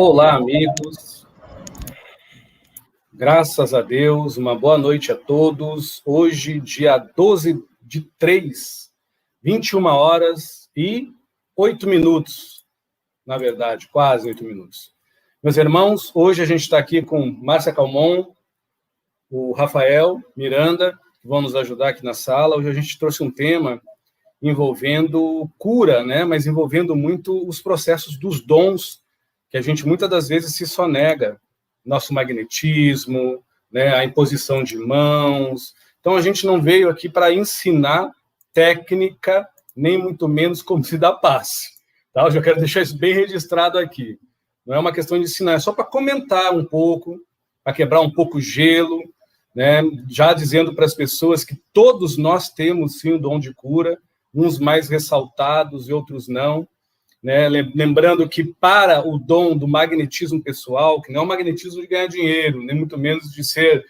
Olá, amigos. Graças a Deus, uma boa noite a todos. Hoje, dia 12/3, 21 horas e 8 minutos. Na verdade, quase 8 minutos. Meus irmãos, hoje a gente está aqui com Márcia Calmon, o Rafael Miranda, que vão nos ajudar aqui na sala. Hoje a gente trouxe um tema envolvendo cura, né? Mas envolvendo muito os processos dos dons, que a gente muitas das vezes se sonega. Nosso magnetismo, né? A imposição de mãos. Então, a gente não veio aqui para ensinar técnica, nem muito menos como se dá passe. Tá? Eu já quero deixar isso bem registrado aqui. Não é uma questão de ensinar, é só para comentar um pouco, para quebrar um pouco o gelo, né? Já dizendo para as pessoas que todos nós temos, sim, o dom de cura, uns mais ressaltados e outros não, né? Lembrando que para o dom do magnetismo pessoal, que não é o magnetismo de ganhar dinheiro, nem muito menos de ser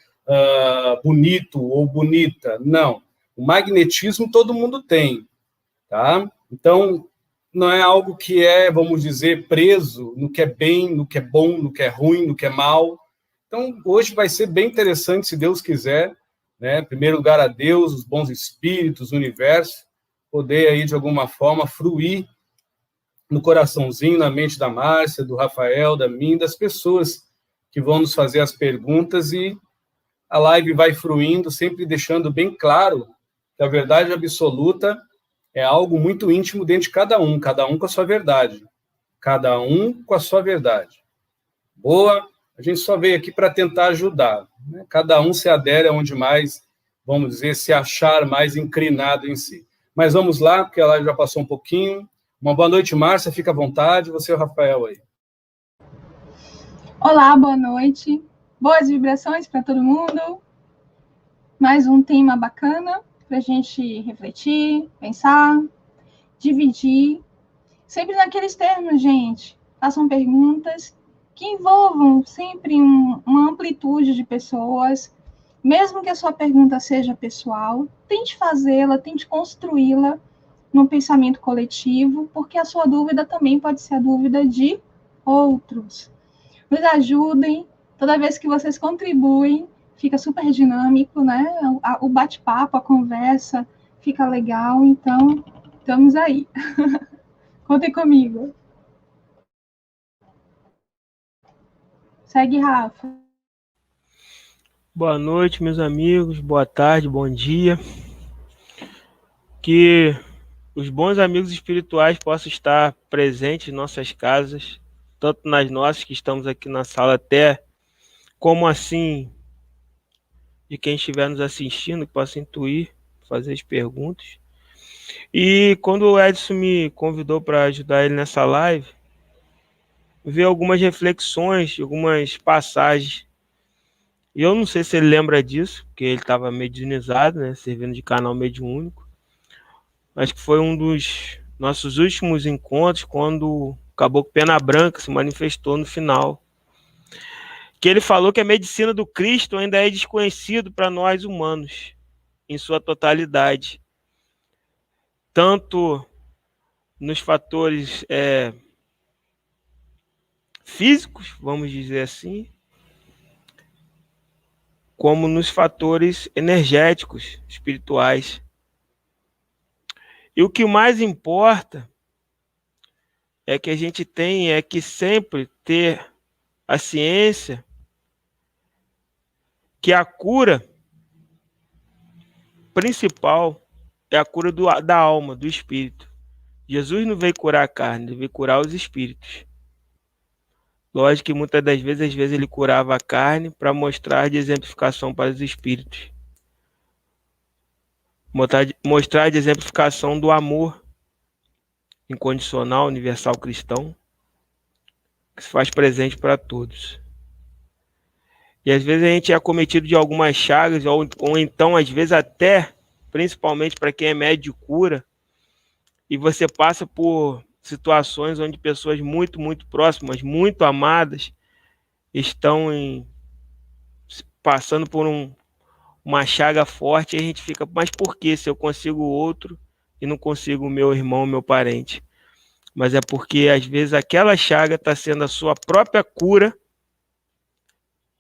bonito ou bonita, não. O magnetismo todo mundo tem, tá? Então, não é algo que é, vamos dizer, preso no que é bem, no que é bom, no que é ruim, no que é mal. Então, hoje vai ser bem interessante, se Deus quiser, né? Em primeiro lugar, a Deus, os bons espíritos, o universo, poder aí, de alguma forma, fruir no coraçãozinho, na mente da Márcia, do Rafael, da mim, das pessoas que vão nos fazer as perguntas, e a live vai fruindo, sempre deixando bem claro que a verdade absoluta é algo muito íntimo dentro de cada um com a sua verdade. Cada um com a sua verdade. Boa? A gente só veio aqui para tentar ajudar, né? Cada um se adere aonde mais, vamos dizer, se achar mais inclinado em si. Mas vamos lá, porque a live já passou um pouquinho. Uma boa noite, Márcia, fica à vontade. Você e o Rafael aí. Olá, boa noite. Boas vibrações para todo mundo. Mais um tema bacana para a gente refletir, pensar, dividir. Sempre naqueles termos, gente. Façam perguntas que envolvam sempre uma amplitude de pessoas. Mesmo que a sua pergunta seja pessoal, tente fazê-la, tente construí-la num pensamento coletivo, porque a sua dúvida também pode ser a dúvida de outros. Nos ajudem, toda vez que vocês contribuem, fica super dinâmico, né? O bate-papo, a conversa fica legal, então estamos aí. Contem comigo. Segue, Rafa. Boa noite, meus amigos. Boa tarde, bom dia. Que os bons amigos espirituais possam estar presentes em nossas casas, tanto nas nossas que estamos aqui na sala até, como assim de quem estiver nos assistindo, que possa intuir, fazer as perguntas. E quando o Edson me convidou para ajudar ele nessa live, vi algumas reflexões, algumas passagens. E eu não sei se ele lembra disso, porque ele estava mediunizado, né, servindo de canal mediúnico. Acho que foi um dos nossos últimos encontros, quando o Caboclo Pena Branca se manifestou no final. Que ele falou que a medicina do Cristo ainda é desconhecido para nós humanos, em sua totalidade. Tanto nos fatores físicos, vamos dizer assim, como nos fatores energéticos, espirituais. E o que mais importa é que a gente tem que sempre ter a ciência que a cura principal é a cura da alma, do espírito. Jesus não veio curar a carne, ele veio curar os espíritos. Lógico que muitas das vezes, às vezes ele curava a carne para mostrar de exemplificação para os espíritos. Mostrar de exemplificação do amor incondicional, universal cristão, que se faz presente para todos. E às vezes a gente é acometido de algumas chagas, ou então, às vezes até, principalmente para quem é médio de cura, e você passa por situações onde pessoas muito, muito próximas, muito amadas, estão passando por uma chaga forte, e a gente fica, mas por que se eu consigo o outro e não consigo o meu irmão, o meu parente? mas é porque às vezes aquela chaga está sendo a sua própria cura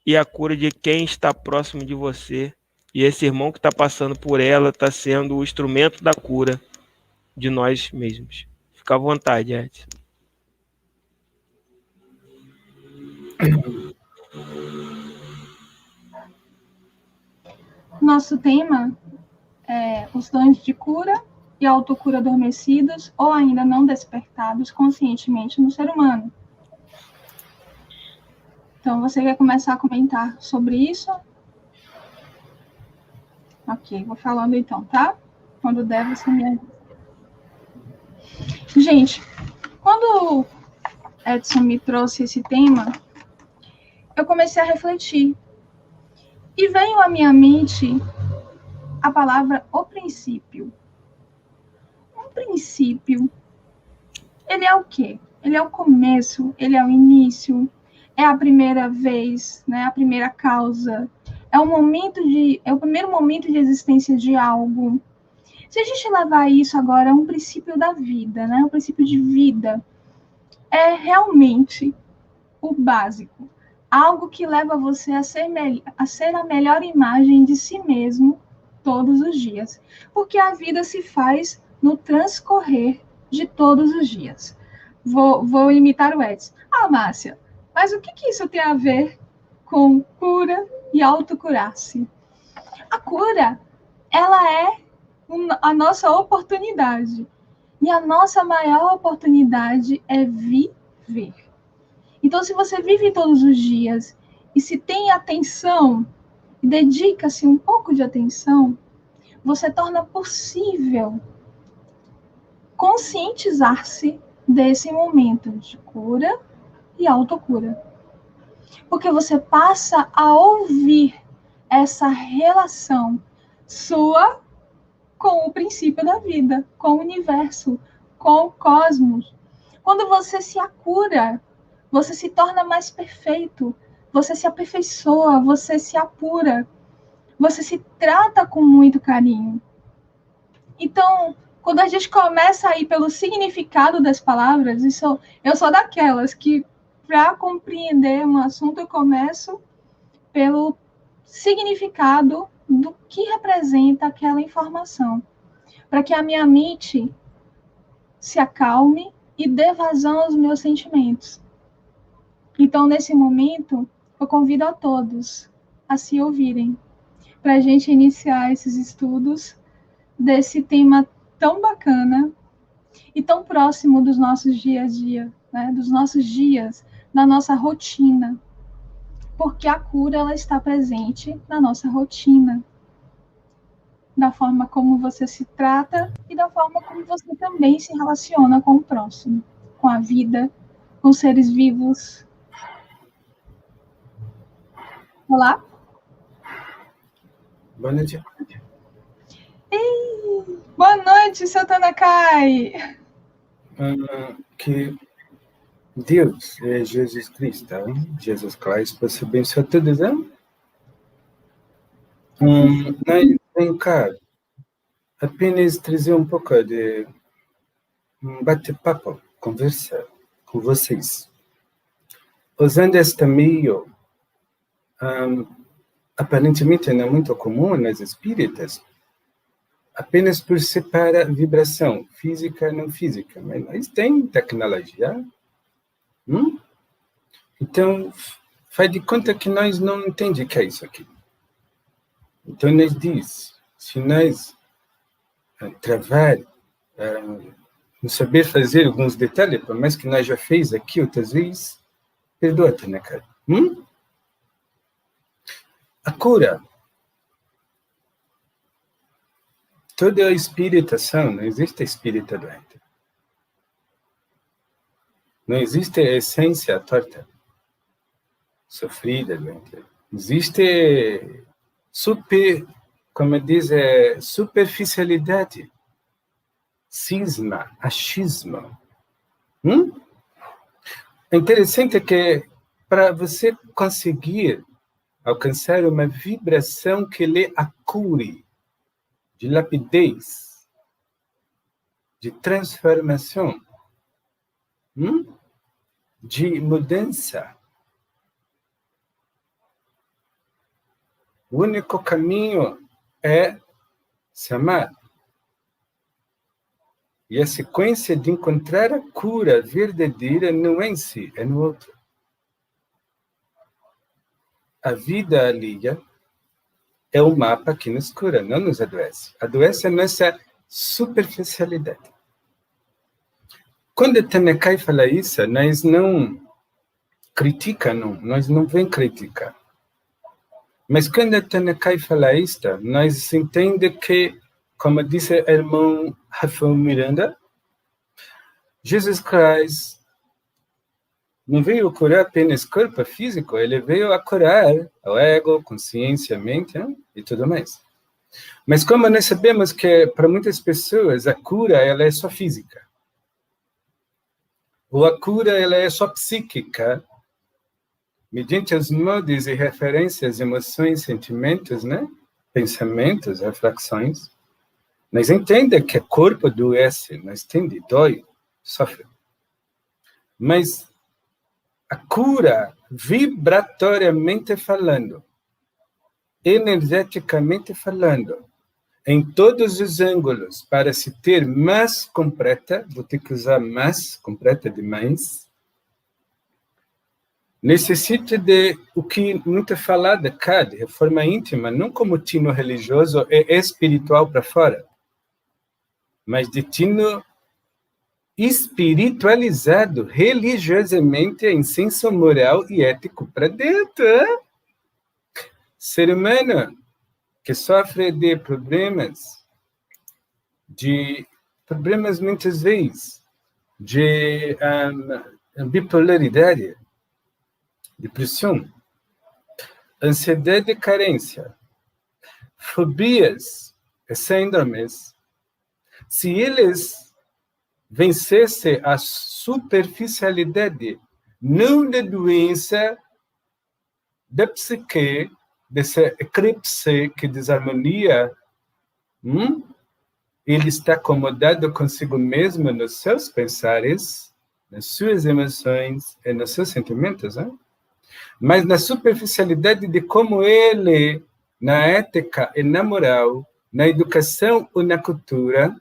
e a cura de quem está próximo de você. E esse irmão que está passando por ela está sendo o instrumento da cura de nós mesmos. Fica à vontade, Edson. Nosso tema é os dons de cura e autocura adormecidos ou ainda não despertados conscientemente no ser humano. Então, você quer começar a comentar sobre isso? Ok, vou falando então, tá? Quando der, você me avisa. Gente, quando Edson me trouxe esse tema, eu comecei a refletir. E veio à minha mente a palavra o princípio. Um princípio, ele é o quê? Ele é o começo, ele é o início, é a primeira vez, né? A primeira causa, é o primeiro momento de existência de algo. Se a gente levar isso agora a um princípio da vida, né? Um princípio de vida, é realmente o básico. Algo que leva você a ser a melhor imagem de si mesmo todos os dias. Porque a vida se faz no transcorrer de todos os dias. Vou imitar o Edson. Ah, Márcia, mas o que isso tem a ver com cura e autocurar-se? A cura, ela é a nossa oportunidade. E a nossa maior oportunidade é viver. Então, se você vive todos os dias e se tem atenção, dedica-se um pouco de atenção, você torna possível conscientizar-se desse momento de cura e autocura. Porque você passa a ouvir essa relação sua com o princípio da vida, com o universo, com o cosmos. Quando você se acura, você se torna mais perfeito, você se aperfeiçoa, você se apura, você se trata com muito carinho. Então, quando a gente começa a ir pelo significado das palavras, eu sou daquelas que, para compreender um assunto, eu começo pelo significado do que representa aquela informação, para que a minha mente se acalme e dê vazão aos meus sentimentos. Então, nesse momento, eu convido a todos a se ouvirem, para a gente iniciar esses estudos desse tema tão bacana e tão próximo dos nossos dia a dia, né? Dos nossos dias, da nossa rotina. Porque a cura, ela está presente na nossa rotina. Da forma como você se trata e da forma como você também se relaciona com o próximo, com a vida, com os seres vivos. Olá? Boa noite. Ei, boa noite, seu Tanakai. Que Deus é Jesus Cristo, Jesus Cristo, possa abençoar todos, hein? Vem cá, apenas trazer um pouco de bate-papo, conversa com vocês. Usando este meio, aparentemente não é muito comum nas espíritas, apenas por separar vibração física e não física, mas tem tecnologia. Então, faz de conta que nós não entendemos o que é isso aqui. Então, nós diz, se nós travar, não saber fazer alguns detalhes, por mais que nós já fez aqui outras vezes, perdoa-te, né, cara? A cura. Toda a espiritação, não existe espírita doente. Não existe a essência torta, sofrida, doente. Existe superficialidade, cisma, achismo. É interessante que para você conseguir alcançar uma vibração que lhe acure, de lapidez, de transformação, de mudança. O único caminho é se amar. E a sequência de encontrar a cura verdadeira não é em si, é no outro. A vida alheia é o mapa que nos cura, não nos adoece. Adoece a nossa superficialidade. Quando Tanaka fala isso, nós não criticamos, nós não vem criticar. Mas quando Tanaka fala isso, nós entendemos que, como disse o irmão Rafael Miranda, Jesus Cristo não veio curar apenas corpo físico, ele veio a curar o ego, consciência, mente, e tudo mais. Mas como nós sabemos que para muitas pessoas a cura ela é só física, ou a cura ela é só psíquica, mediante os modos e referências, emoções, sentimentos, pensamentos, reflexões, nós entendemos que o corpo adoece, nós entendemos, dói, sofre. Mas a cura, vibratoriamente falando, energeticamente falando, em todos os ângulos, para se ter mais completa, vou ter que usar mais, completa demais, necessita de o que muito falado cá, de reforma íntima, não como tino religioso e espiritual para fora, mas de tino espiritualizado religiosamente em senso moral e ético para dentro. Ser humano que sofre de problemas muitas vezes, de bipolaridade, depressão, ansiedade e carência, fobias e síndromes, se eles vencessem a superficialidade, não da doença, da psique, dessa eclipse que desarmonia, ele está acomodado consigo mesmo nos seus pensares, nas suas emoções e nos seus sentimentos, mas na superficialidade de como ele, na ética e na moral, na educação ou na cultura,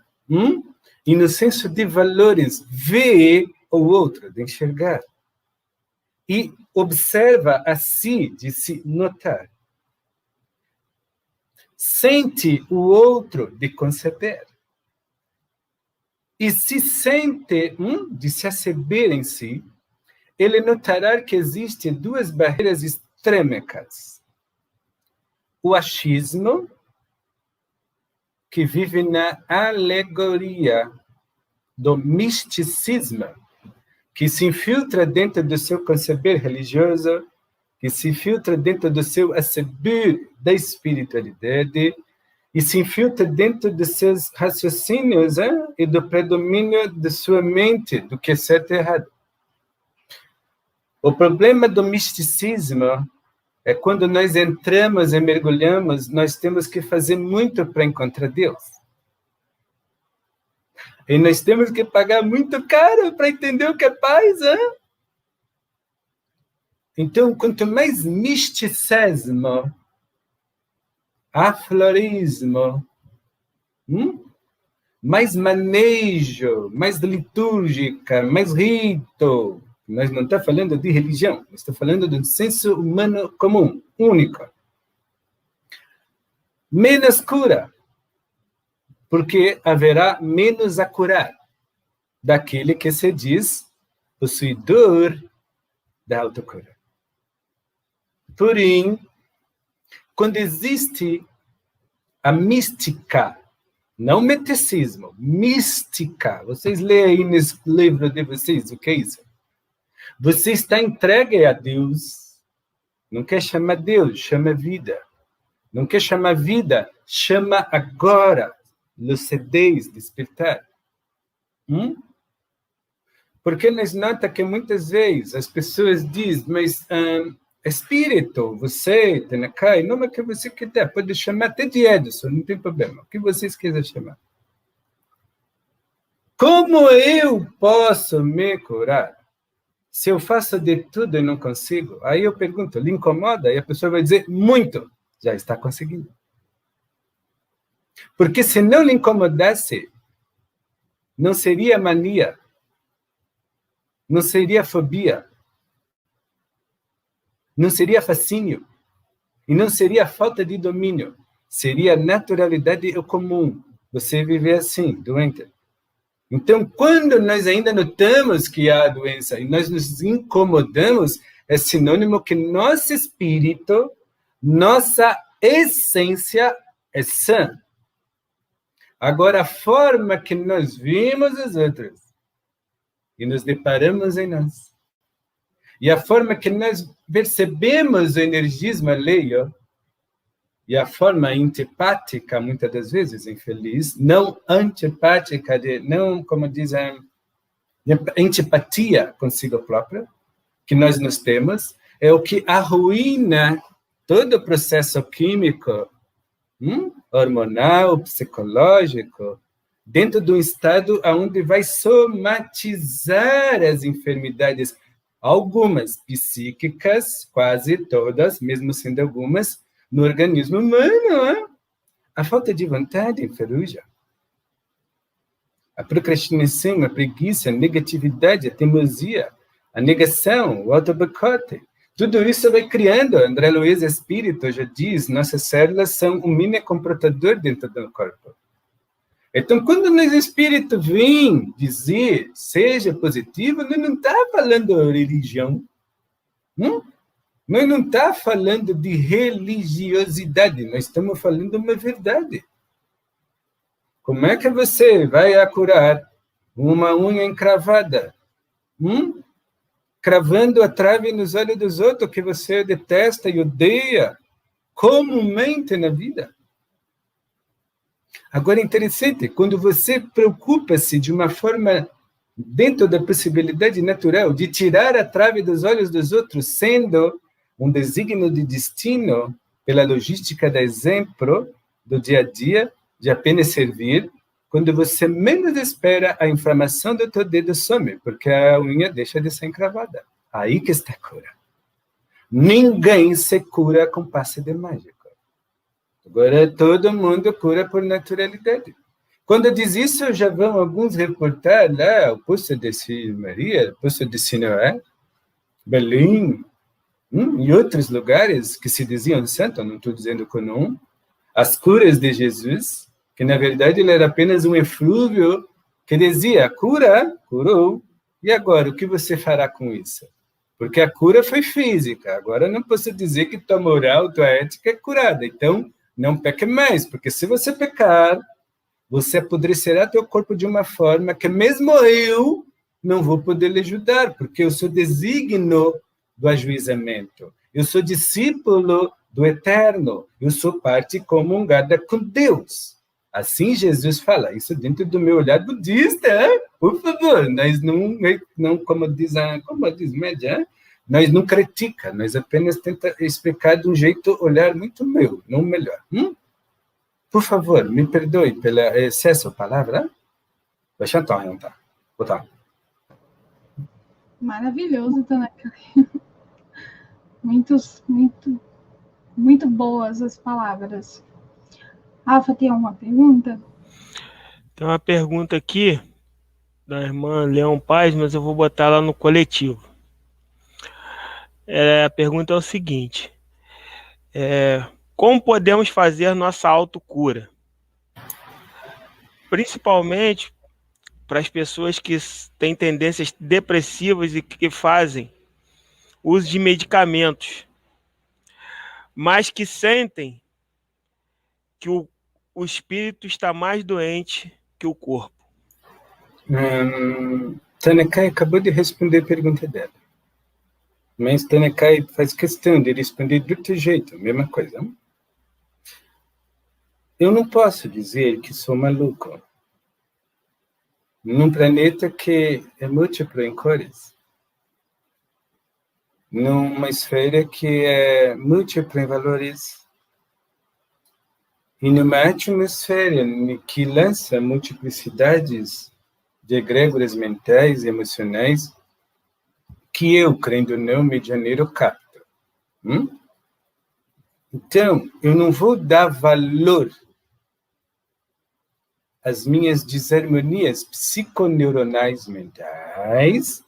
e no senso de valores, vê o outro, de enxergar. E observa a si, de se notar. Sente o outro, de conceber. E se sente, de se acerber em si, ele notará que existem duas barreiras extrêmicas. O achismo, que vive na alegoria do misticismo, que se infiltra dentro do seu conceber religioso, que se infiltra dentro do seu acerber da espiritualidade, e se infiltra dentro dos seus raciocínios e do predomínio de sua mente, do que é certo e errado. O problema do misticismo é quando nós entramos e mergulhamos, nós temos que fazer muito para encontrar Deus. E nós temos que pagar muito caro para entender o que é paz, Então, quanto mais misticismo, aflorismo, mais manejo, mais litúrgica, mais rito. Nós não estamos falando de religião, nós estamos falando de um senso humano comum, único. Menos cura, porque haverá menos a curar daquele que se diz possuidor da autocura. Porém, quando existe a mística, não misticismo, mística, vocês leem aí nesse livro de vocês o que é isso? Você está entregue a Deus, não quer chamar Deus, chama vida. Não quer chamar vida, chama agora, lucidez, despertar. Porque nós notamos que muitas vezes as pessoas dizem, mas espírito, você, Tanaka, nome que você quiser, pode chamar até de Edson, não tem problema, o que vocês quiserem chamar. Como eu posso me curar? Se eu faço de tudo e não consigo, aí eu pergunto, lhe incomoda? E a pessoa vai dizer, muito. Já está conseguindo. Porque se não lhe incomodasse, não seria mania, não seria fobia, não seria fascínio, e não seria falta de domínio, seria naturalidade comum, você viver assim, doente. Então, quando nós ainda notamos que há doença e nós nos incomodamos, é sinônimo que nosso espírito, nossa essência é sã. Agora, a forma que nós vimos os outros e nos deparamos em nós, e a forma que nós percebemos o energismo alheio, e a forma antipática, muitas das vezes, infeliz, não antipática, não, como dizem, antipatia consigo própria, que nós nos temos, é o que arruína todo o processo químico, hormonal, psicológico, dentro de um estado onde vai somatizar as enfermidades, algumas psíquicas, quase todas, mesmo sendo algumas, no organismo humano. A falta de vontade enferruja. A procrastinação, a preguiça, a negatividade, a teimosia, a negação, o autoboicote. Tudo isso vai criando, André Luiz Espírito já diz, nossas células são um mini computador dentro do corpo. Então, quando o nosso espírito vem dizer, seja positivo, nós não está falando de religião. Nós não está falando de religiosidade, nós estamos falando de uma verdade. Como é que você vai curar uma unha encravada? Cravando a trave nos olhos dos outros que você detesta e odeia comumente na vida. Agora, é interessante, quando você preocupa-se de uma forma dentro da possibilidade natural de tirar a trave dos olhos dos outros, sendo um desígnio de destino, pela logística do exemplo do dia a dia, de apenas servir, quando você menos espera, a inflamação do teu dedo some, porque a unha deixa de ser encravada. Aí que está a cura. Ninguém se cura com passe de mágica. Agora, todo mundo cura por naturalidade. Quando diz isso, já vão alguns reportar lá, o Poço de Maria, o Poço de Sinoé, Belém, e outros lugares que se diziam santos, não estou dizendo que não, as curas de Jesus, que na verdade ele era apenas um eflúvio que dizia, cura, curou, e agora o que você fará com isso? Porque a cura foi física, agora não posso dizer que tua moral, tua ética é curada, então não peque mais, porque se você pecar, você apodrecerá teu corpo de uma forma que mesmo eu não vou poder lhe ajudar, porque eu sou desígnio do ajuizamento, eu sou discípulo do Eterno, eu sou parte comungada com Deus. Assim Jesus fala, isso dentro do meu olhar budista, por favor, nós não como diz média, nós não critica, nós apenas tenta explicar de um jeito, olhar muito meu, não melhor. Por favor, me perdoe pelo excesso de palavra. Deixa eu botar. Maravilhoso, Tanaka. Muito boas as palavras. Rafa, tem uma pergunta? Tem uma pergunta aqui da irmã Leão Paz, mas eu vou botar lá no coletivo. A pergunta é o seguinte: como podemos fazer nossa autocura? Principalmente para as pessoas que têm tendências depressivas e que fazem uso de medicamentos, mas que sentem que o espírito está mais doente que o corpo. Tanekai acabou de responder a pergunta dela. Mas Tanekai faz questão de responder de outro jeito, mesma coisa. Eu não posso dizer que sou maluco. Num planeta que é múltiplo em cores. Numa esfera que é múltipla em valores. E numa atmosfera que lança multiplicidades de egregores mentais e emocionais que eu, crendo ou não, medianeiro, capto. Então, eu não vou dar valor às minhas desarmonias psiconeuronais mentais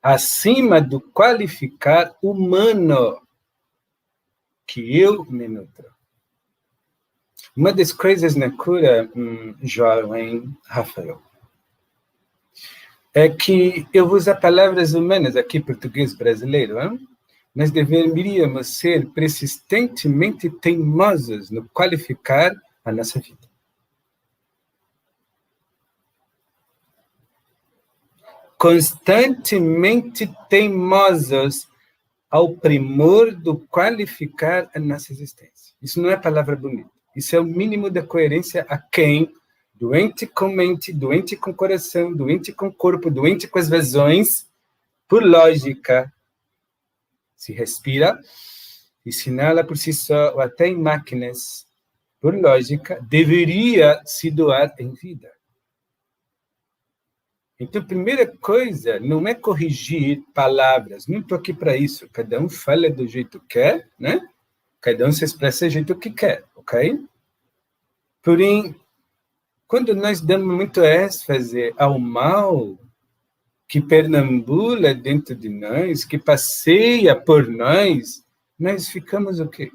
acima do qualificar humano que eu me nutro. Uma das coisas na cura, jovem Rafael, é que eu vou usar palavras humanas aqui, português brasileiro, mas deveríamos ser persistentemente teimosos no qualificar a nossa vida. Constantemente teimosos ao primor do qualificar a nossa existência. Isso não é palavra bonita. Isso é o mínimo da coerência a quem, doente com mente, doente com coração, doente com corpo, doente com as visões, por lógica, se respira e se inala por si só, ou até em máquinas, por lógica, deveria se doar em vida. Então, a primeira coisa não é corrigir palavras. Não estou aqui para isso. Cada um fala do jeito que quer, né? Cada um se expressa do jeito que quer, ok? Porém, quando nós damos muito ênfase ao mal que perambula dentro de nós, que passeia por nós ficamos o quê?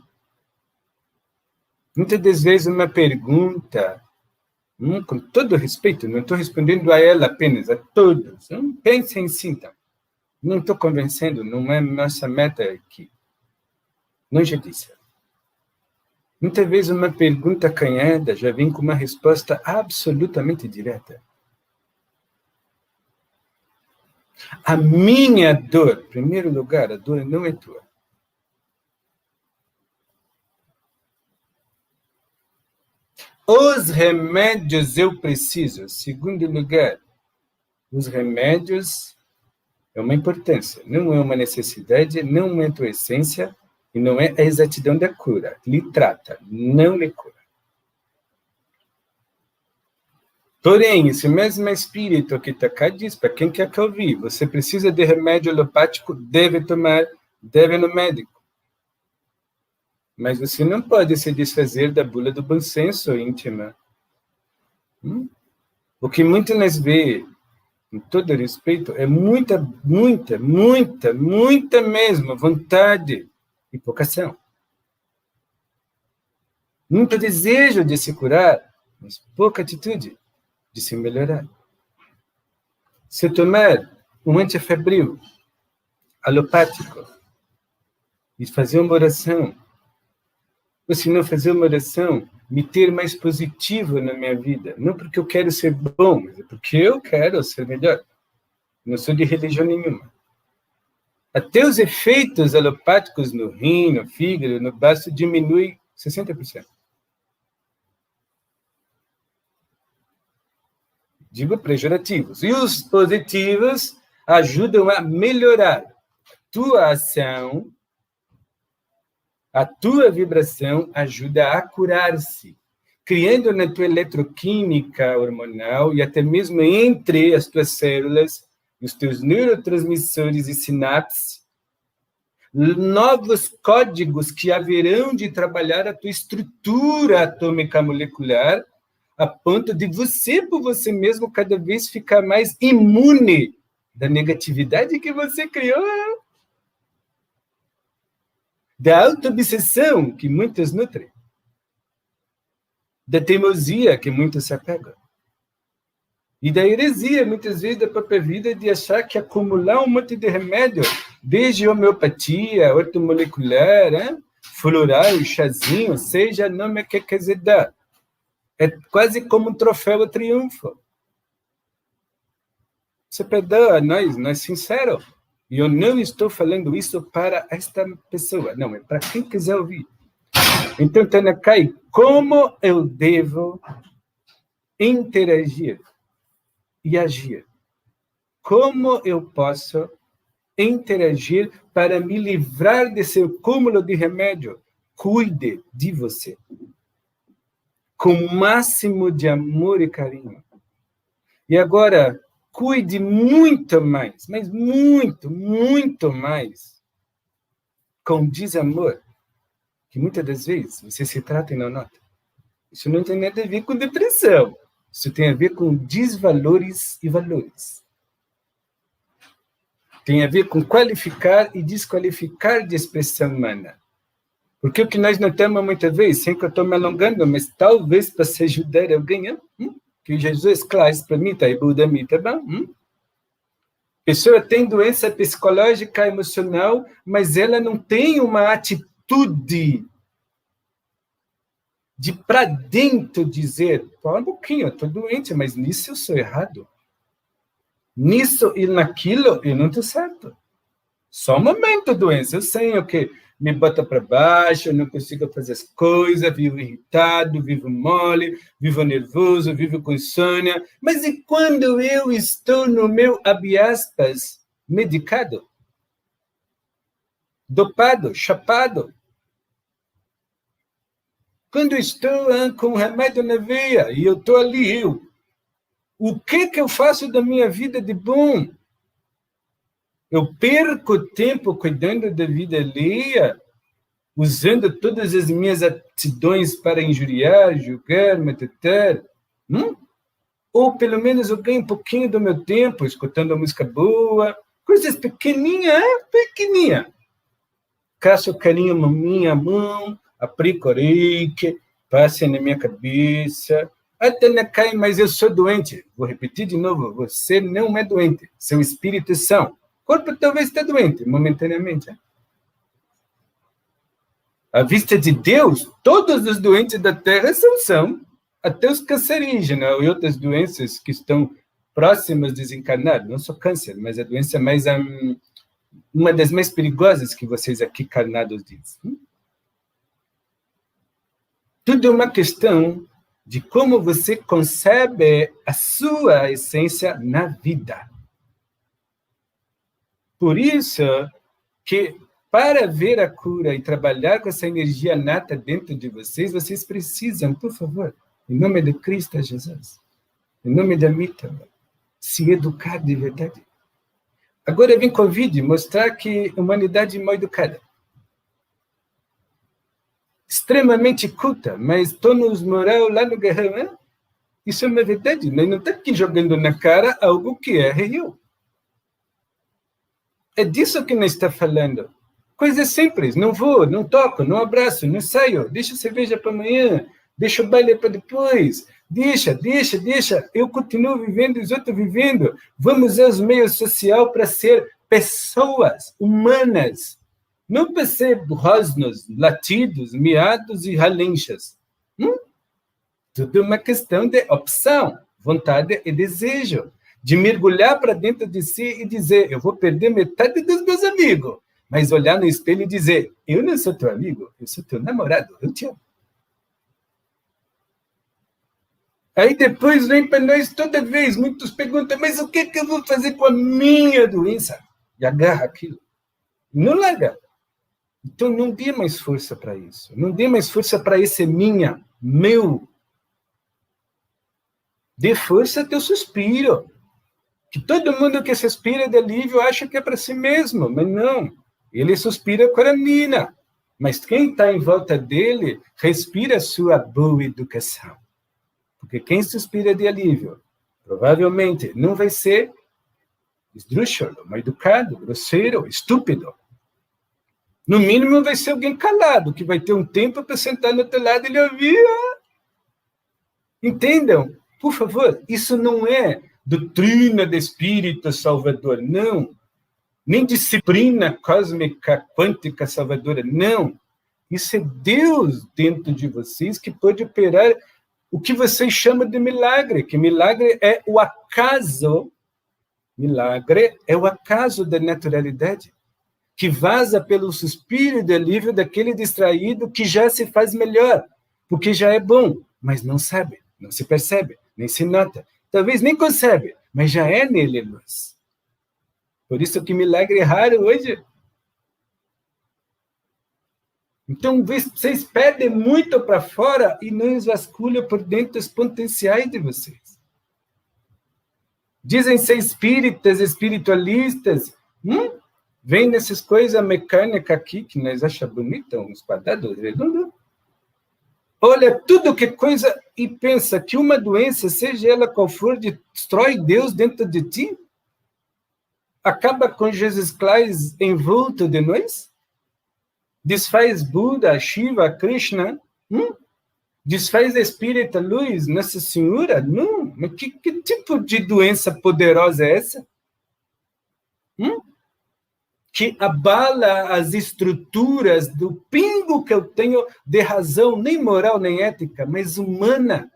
Muitas das vezes uma pergunta, com todo respeito, não estou respondendo a ela apenas, a todos. Pensem sim, então. Não estou convencendo, não é nossa meta aqui. Não já disse. Muitas vezes uma pergunta acanhada já vem com uma resposta absolutamente direta. A minha dor, em primeiro lugar, a dor não é tua. Os remédios eu preciso. Segundo lugar, os remédios é uma importância, não é uma necessidade, não é a tua essência e não é a exatidão da cura. Lhe trata, não lhe cura. Porém, esse mesmo espírito que está cá diz, para quem quer que ouvir, você precisa de remédio alopático, deve tomar, deve ir no médico. Mas você não pode se desfazer da bula do bom senso íntima. O que muito nós vê, com todo respeito, é muita mesmo vontade e vocação. Muito desejo de se curar, mas pouca atitude de se melhorar. Se eu tomar um antifebril alopático e fazer uma oração, ou se não fazer uma oração, me ter mais positivo na minha vida. Não porque eu quero ser bom, mas é porque eu quero ser melhor. Não sou de religião nenhuma. Até os efeitos alopáticos no rim, no fígado, no baço, diminuem 60%. Digo pejorativos. E os positivos ajudam a melhorar a tua ação. A tua vibração ajuda a curar-se, criando na tua eletroquímica hormonal e até mesmo entre as tuas células, os teus neurotransmissores e sinapses, novos códigos que haverão de trabalhar a tua estrutura atômica molecular, a ponto de você, por você mesmo, cada vez ficar mais imune da negatividade que você criou. Da auto-obsessão que muitos nutrem, da teimosia que muitos se apegam, e da heresia, muitas vezes, da própria vida, de achar que acumular um monte de remédio, desde homeopatia, ortomolecular, floral, chazinho, seja nome que quiser dar, é quase como um troféu ao triunfo. Você perdoa a nós sinceros. E eu não estou falando isso para esta pessoa. Não, é para quem quiser ouvir. Então, Tanakai, como eu devo interagir e agir? Como eu posso interagir para me livrar desse cúmulo de remédio? Cuide de você. Com o máximo de amor e carinho. E agora, cuide muito mais, mas muito, muito mais, com desamor, que muitas das vezes você se trata e não nota. Isso não tem nada a ver com depressão. Isso tem a ver com desvalores e valores. Tem a ver com qualificar e desqualificar de expressão humana. Porque o que nós notamos muitas vezes, sem que eu estou me alongando, mas talvez para se ajudar alguém, que Jesus classe para mim, tá aí, Buda, tá bom? Pessoa tem doença psicológica, emocional, mas ela não tem uma atitude de para dentro dizer, um pouquinho, eu estou doente, mas nisso eu sou errado. Nisso e naquilo eu não estou certo. Só um momento, doença. Eu sei o que me bota para baixo, eu não consigo fazer as coisas, vivo irritado, vivo mole, vivo nervoso, vivo com insônia. Mas e quando eu estou no meu, abre aspas, medicado? Dopado, chapado? Quando estou com remédio na veia e eu estou ali, o que eu faço da minha vida de bom? Eu perco tempo cuidando da vida alheia, usando todas as minhas aptidões para injuriar, julgar, maltratar? Ou pelo menos eu ganho um pouquinho do meu tempo escutando uma música boa, coisas pequenininhas. Caço carinho na minha mão, aplico reiki, passe na minha cabeça, até não cai, mas eu sou doente. Vou repetir de novo, você não é doente, seu espírito é são. O corpo talvez está doente, momentaneamente. À vista de Deus, todos os doentes da Terra são, até os cancerígenos e outras doenças que estão próximas de desencarnar. Não só câncer, mas a doença mais uma das mais perigosas que vocês aqui carnados dizem. Tudo é uma questão de como você concebe a sua essência na vida. Por isso que, para ver a cura e trabalhar com essa energia nata dentro de vocês, vocês precisam, por favor, em nome de Cristo Jesus, em nome da Mita, se educar de verdade. Agora vem Covid mostrar que a humanidade é mal educada. Extremamente culta, mas tônus moral lá no guerreiro, isso é uma verdade. Nós não estamos aqui jogando na cara algo que é real. É disso que nós estamos falando. Coisas simples. Não vou, não toco, não abraço, não saio. Deixa a cerveja para amanhã. Deixa o baile para depois. Deixa. Eu continuo vivendo e os outros vivendo. Vamos usar os meios sociais para ser pessoas humanas. Não para ser rosnos, latidos, miados e relinchas. Tudo é uma questão de opção, vontade e desejo. De mergulhar para dentro de si e dizer, eu vou perder metade dos meus amigos. Mas olhar no espelho e dizer, eu não sou teu amigo, eu sou teu namorado, eu te amo. Aí depois vem para nós toda vez, muitos perguntam, mas o que eu vou fazer com a minha doença? E agarra aquilo. Não larga. Então não dê mais força para isso. Não dê mais força para esse meu. Dê força ao teu suspiro. Que todo mundo que suspira de alívio acha que é para si mesmo, mas não. Ele suspira com a mina. Mas quem está em volta dele respira a sua boa educação. Porque quem suspira de alívio, provavelmente não vai ser esdrúxulo, mal educado, grosseiro, estúpido. No mínimo vai ser alguém calado, que vai ter um tempo para sentar no outro lado e lhe ouvir. Entendam? Por favor, isso não é doutrina do Espírito Salvador, não. Nem disciplina cósmica, quântica salvadora, não. Isso é Deus dentro de vocês que pode operar o que vocês chamam de milagre, que milagre é o acaso. Milagre é o acaso da naturalidade, que vaza pelo suspiro de alívio daquele distraído que já se faz melhor, porque já é bom, mas não sabe, não se percebe, nem se nota. Talvez nem concebe, mas já é nele luz. Por isso que milagre é raro hoje. Então, vocês pedem muito para fora e não vasculham por dentro os potenciais de vocês. Dizem ser espíritas, espiritualistas. Vem nessas coisas mecânicas aqui, que nós achamos bonita, uns quadrados redondos. Olha tudo que coisa e pensa que uma doença, seja ela qual for, destrói Deus dentro de ti? Acaba com Jesus Cristo em volta de nós? Desfaz Buda, Shiva, Krishna? Desfaz a Espírita Luz, Nossa Senhora? Não. Mas que tipo de doença poderosa é essa? Que abala as estruturas do pingo que eu tenho de razão, nem moral, nem ética, mas humana.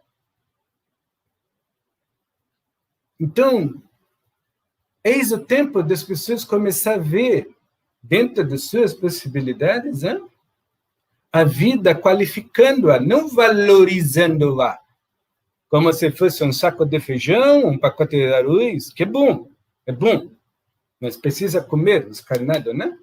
Então, eis o tempo das pessoas começar a ver, dentro das suas possibilidades, a vida, qualificando-a, não valorizando-a, como se fosse um saco de feijão, um pacote de arroz, que é bom, mas precisa comer, descarnado, né?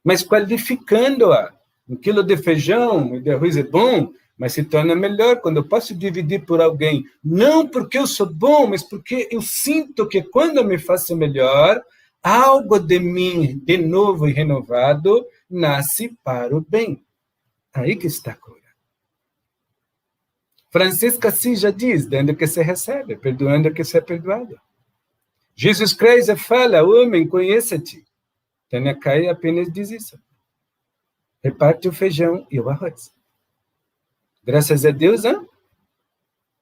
Mas qualificando-a, 1 quilo de feijão e de arroz é bom, mas se torna melhor quando eu posso dividir por alguém, não porque eu sou bom, mas porque eu sinto que quando eu me faço melhor, algo de mim, de novo e renovado, nasce para o bem. Aí que está a cura. Francisco Assis já diz, dando que se recebe, perdoando que se é perdoado. Jesus Cristo fala, homem, conheça-te. Tanaka apenas diz isso. Reparte o feijão e o arroz. Graças a Deus,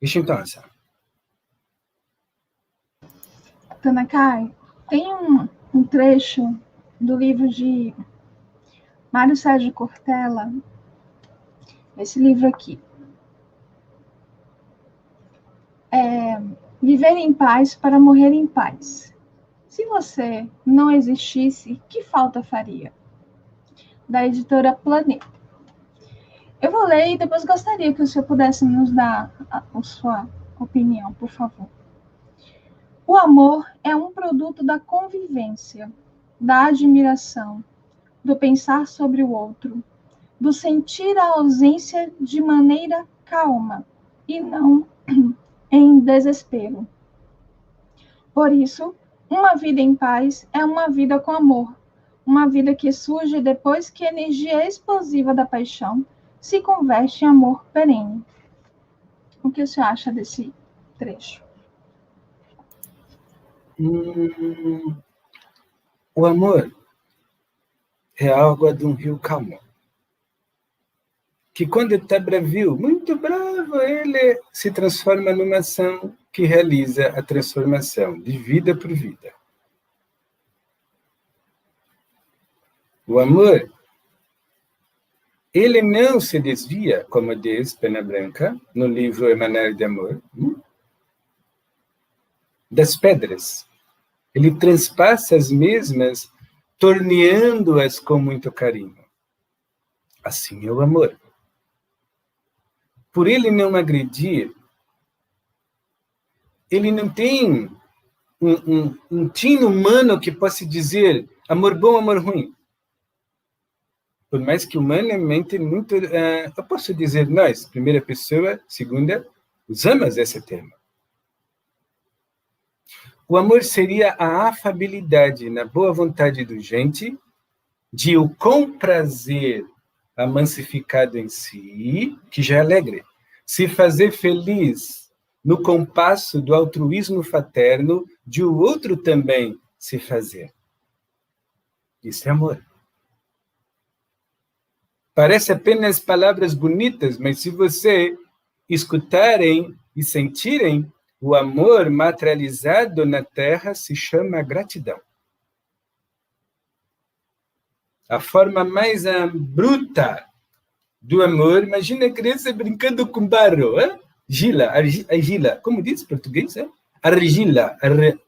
Isso então, Tanakai, tem um trecho do livro de Mário Sérgio Cortella, esse livro aqui. Viver em paz para morrer em paz. Se você não existisse, que falta faria? Da editora Planeta. Eu vou ler e depois gostaria que o senhor pudesse nos dar a sua opinião, por favor. O amor é um produto da convivência, da admiração, do pensar sobre o outro, do sentir a ausência de maneira calma e não em desespero. Por isso, uma vida em paz é uma vida com amor, uma vida que surge depois que a energia explosiva da paixão se converte em amor perene. O que você acha desse trecho? O amor é a água de um rio calmo. Que quando está bravio, muito bravo, ele se transforma numa ação que realiza a transformação de vida por vida. O amor, ele não se desvia, como diz Pena Branca, no livro Emanuel de Amor, das pedras. Ele transpassa as mesmas, torneando-as com muito carinho. Assim é o amor. Por ele não agredir, ele não tem um tino humano que possa dizer amor bom, amor ruim. Por mais que humanamente muito... eu posso dizer nós, primeira pessoa, segunda, usamos esse termo. O amor seria a afabilidade na boa vontade do gente, de o com prazer amansificado em si, que já é alegre, se fazer feliz no compasso do altruísmo fraterno, de o outro também se fazer. Isso é amor. Parece apenas palavras bonitas, mas se você escutarem e sentirem, o amor materializado na Terra se chama gratidão. A forma mais bruta do amor, imagina a criança brincando com barro, argila, como diz em português? Argila,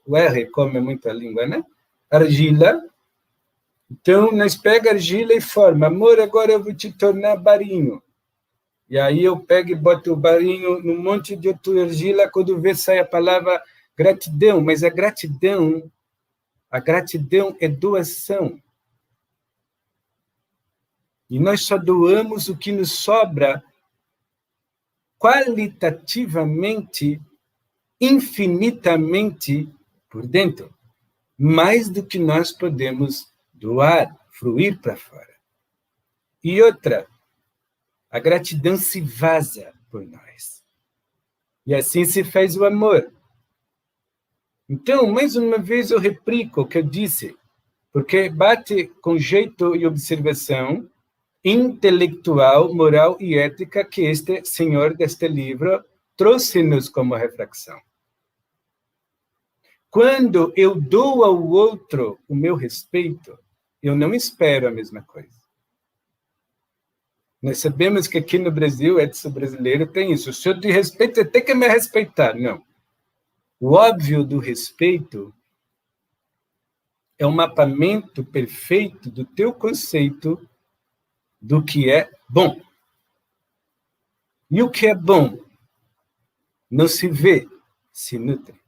o R come muito a língua, né? Argila. Então, nós pega argila e forma, amor, agora eu vou te tornar barinho. E aí eu pego e boto o barinho num monte de outra argila, quando vê sai a palavra gratidão, mas a gratidão é doação. E nós só doamos o que nos sobra qualitativamente infinitamente por dentro, mais do que nós podemos doar, fluir para fora. E outra, a gratidão se vaza por nós. E assim se faz o amor. Então, mais uma vez eu replico o que eu disse, porque bate com jeito e observação intelectual, moral e ética que este senhor deste livro trouxe-nos como reflexão. Quando eu dou ao outro o meu respeito, eu não espero a mesma coisa. Nós sabemos que aqui no Brasil, Edson brasileiro, tem isso. Se eu te respeito, você tem que me respeitar. Não. O óbvio do respeito é um mapeamento perfeito do teu conceito do que é bom. E o que é bom não se vê, se nutre.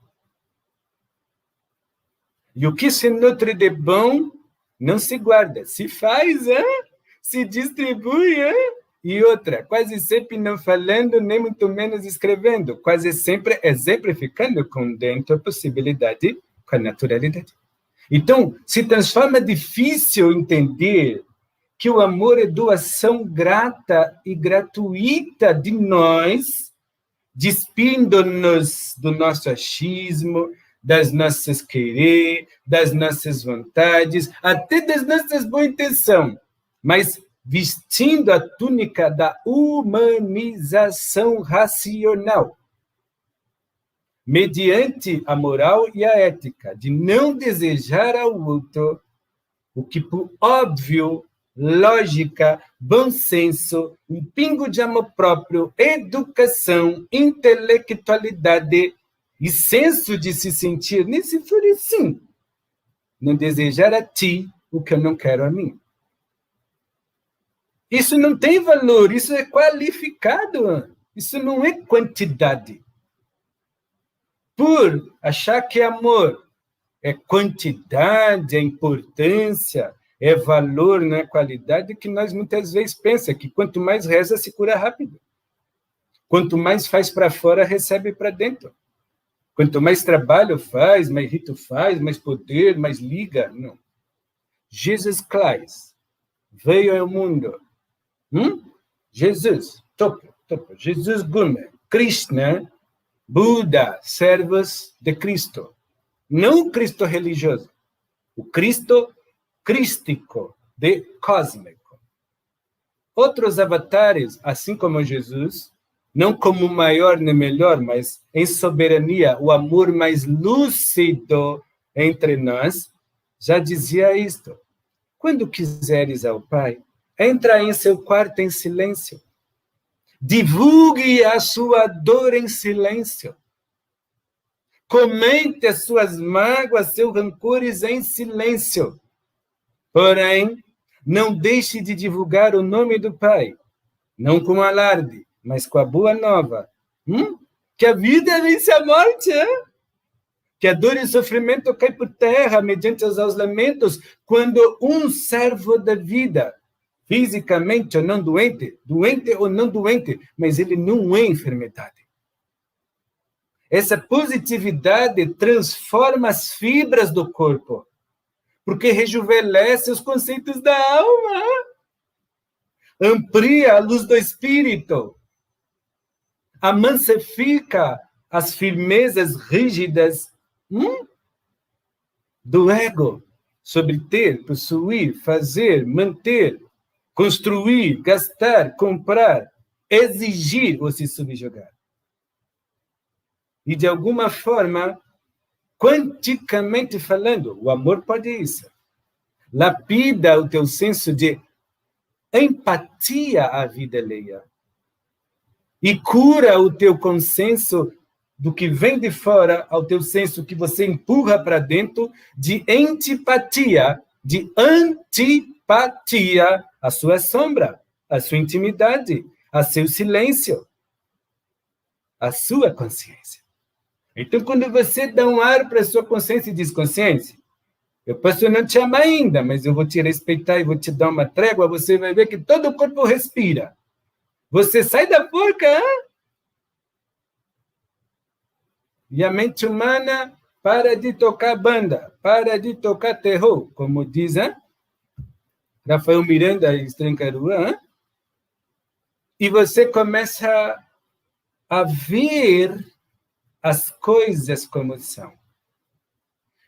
E o que se nutre de bom não se guarda, se faz, se distribui. E outra, quase sempre não falando, nem muito menos escrevendo, quase sempre exemplificando com dentro a possibilidade, com a naturalidade. Então, se transforma difícil entender que o amor é doação grata e gratuita de nós, despindo-nos do nosso achismo, das nossas querer, das nossas vontades, até das nossas boas intenções, mas vestindo a túnica da humanização racional, mediante a moral e a ética, de não desejar ao outro o que, por óbvio, lógica, bom senso, um pingo de amor próprio, educação, intelectualidade e senso de se sentir, nem se for assim, não desejar a ti o que eu não quero a mim. Isso não tem valor, isso é qualificado, isso não é quantidade. Por achar que amor é quantidade, é importância, é valor, não é qualidade, que nós muitas vezes pensamos que quanto mais reza, se cura rápido. Quanto mais faz para fora, recebe para dentro. Quanto mais trabalho faz, mais rito faz, mais poder, mais liga. Não. Jesus Christ veio ao mundo. Jesus, topo. Jesus Guna, Krishna, Buda, servos de Cristo. Não o Cristo religioso, o Cristo crístico, de cósmico. Outros avatares, assim como Jesus, não como maior nem melhor, mas em soberania, o amor mais lúcido entre nós, já dizia isto. Quando quiseres ao Pai, entra em seu quarto em silêncio. Divulgue a sua dor em silêncio. Comente as suas mágoas, seus rancores em silêncio. Porém, não deixe de divulgar o nome do Pai, não com alarde, mas com a boa nova. Que a vida vence a morte, que a dor e o sofrimento caem por terra mediante os lamentos, quando um servo da vida, fisicamente ou não doente, doente ou não doente, mas ele não é enfermidade. Essa positividade transforma as fibras do corpo, porque rejuvenesce os conceitos da alma, amplia a luz do espírito, amansifica as firmezas rígidas do ego sobre ter, possuir, fazer, manter, construir, gastar, comprar, exigir ou se subjugar. E, de alguma forma, quanticamente falando, o amor pode isso. Lapida o teu senso de empatia à vida alheia. E cura o teu consenso do que vem de fora ao teu senso que você empurra para dentro de antipatia, à sua sombra, à sua intimidade, a seu silêncio, à sua consciência. Então, quando você dá um ar para a sua consciência e diz, consciência, eu posso não te amar ainda, mas eu vou te respeitar e vou te dar uma trégua, você vai ver que todo o corpo respira. Você sai da forca, E a mente humana para de tocar banda, para de tocar terror, como diz, Rafael Miranda e Estrancaruã, e você começa a ver as coisas como são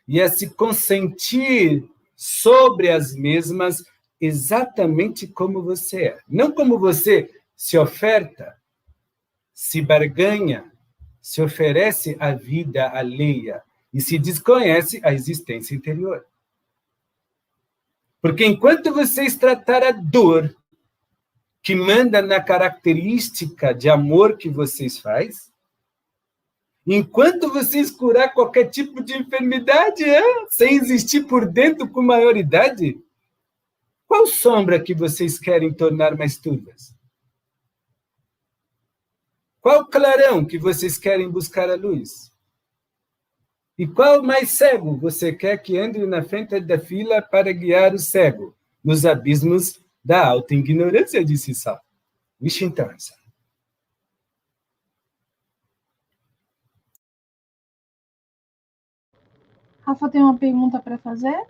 e a se consentir sobre as mesmas exatamente como você é. Não como você se oferta, se barganha, se oferece à vida alheia e se desconhece a existência interior. Porque enquanto vocês tratar a dor que manda na característica de amor que vocês faz, enquanto vocês curar qualquer tipo de enfermidade, sem existir por dentro com maioridade, qual sombra que vocês querem tornar mais turvas? Qual clarão que vocês querem buscar a luz? E qual mais cego você quer que ande na frente da fila para guiar o cego nos abismos da alta ignorância de si só? Vishintansa. Rafa tem uma pergunta para fazer?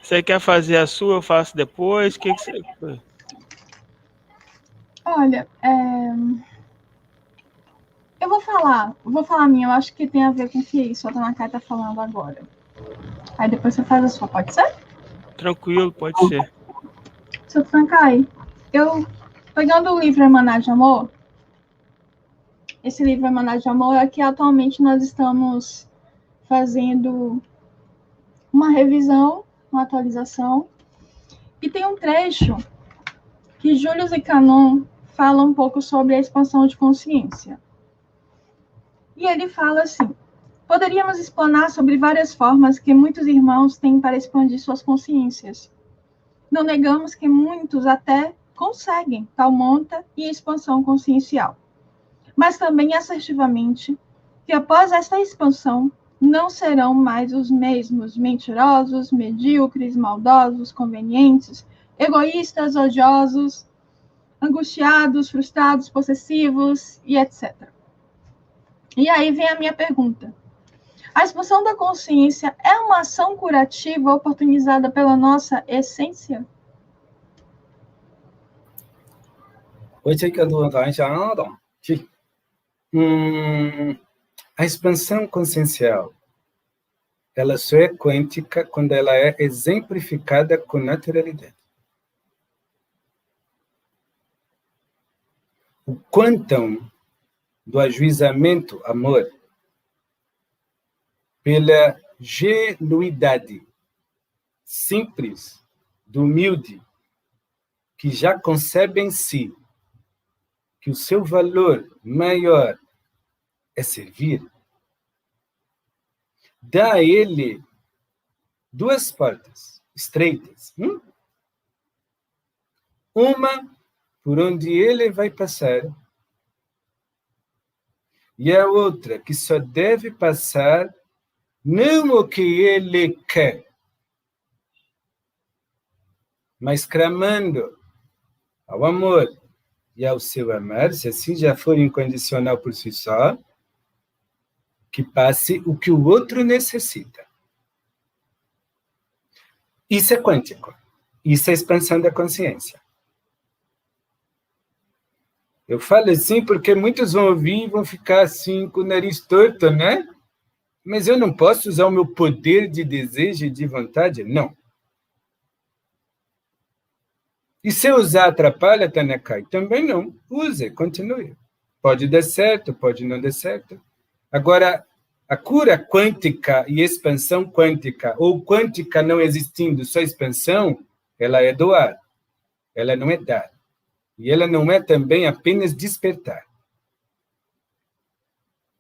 Você quer fazer a sua, eu faço depois? O que você... Olha, eu vou falar a minha, eu acho que tem a ver com o que a Tanaka está falando agora. Aí depois você faz a sua, pode ser? Tranquilo, pode ser. Seu Tanaka, eu, pegando o livro Emanar de Amor, esse livro Emanar de Amor é que atualmente nós estamos fazendo uma revisão, uma atualização, e tem um trecho que Julius e Canon falam um pouco sobre a expansão de consciência. E ele fala assim: poderíamos explanar sobre várias formas que muitos irmãos têm para expandir suas consciências. Não negamos que muitos até conseguem tal monta e expansão consciencial, mas também assertivamente que após esta expansão não serão mais os mesmos mentirosos, medíocres, maldosos, convenientes, egoístas, odiosos, angustiados, frustrados, possessivos e etc. E aí vem a minha pergunta. A expansão da consciência é uma ação curativa oportunizada pela nossa essência? A expansão consciencial, ela só é quântica quando ela é exemplificada com naturalidade. O quantum do ajuizamento, amor, pela genuidade simples, do humilde, que já concebe em si que o seu valor maior é servir, dá a ele duas portas estreitas. Uma por onde ele vai passar, e a outra que só deve passar não o que ele quer, mas clamando ao amor e ao seu amar, se assim já for incondicional por si só, que passe o que o outro necessita. Isso é quântico. Isso é expansão da consciência. Eu falo assim porque muitos vão ouvir e vão ficar assim com o nariz torto, né? Mas eu não posso usar o meu poder de desejo e de vontade? Não. E se eu usar atrapalha, Tanakai? Também não. Use, continue. Pode dar certo, pode não dar certo. Agora, a cura quântica e expansão quântica, ou quântica não existindo, só expansão, ela é doar. Ela não é dar. E ela não é também apenas despertar.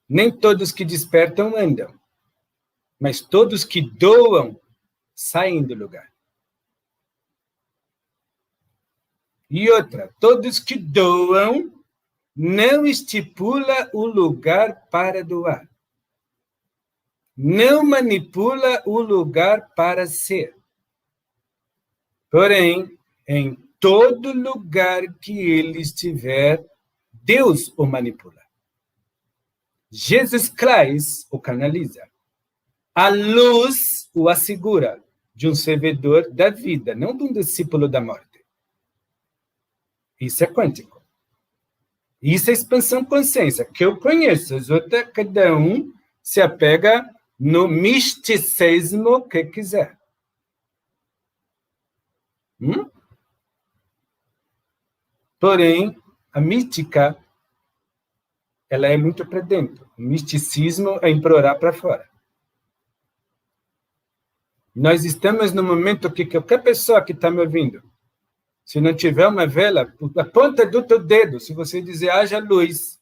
Nem todos que despertam andam, mas todos que doam saem do lugar. E outra, todos que doam não estipula o lugar para doar. Não manipula o lugar para ser. Porém, em todo lugar que ele estiver, Deus o manipula. Jesus Cristo o canaliza. A luz o assegura de um servidor da vida, não de um discípulo da morte. Isso é quântico. Isso é expansão consciência, que eu conheço. As outras, cada um se apega no misticismo que quiser. Porém, a mística, ela é muito para dentro. O misticismo é implorar para fora. Nós estamos no momento que qualquer pessoa que está me ouvindo, se não tiver uma vela, a ponta do teu dedo, se você dizer, haja luz,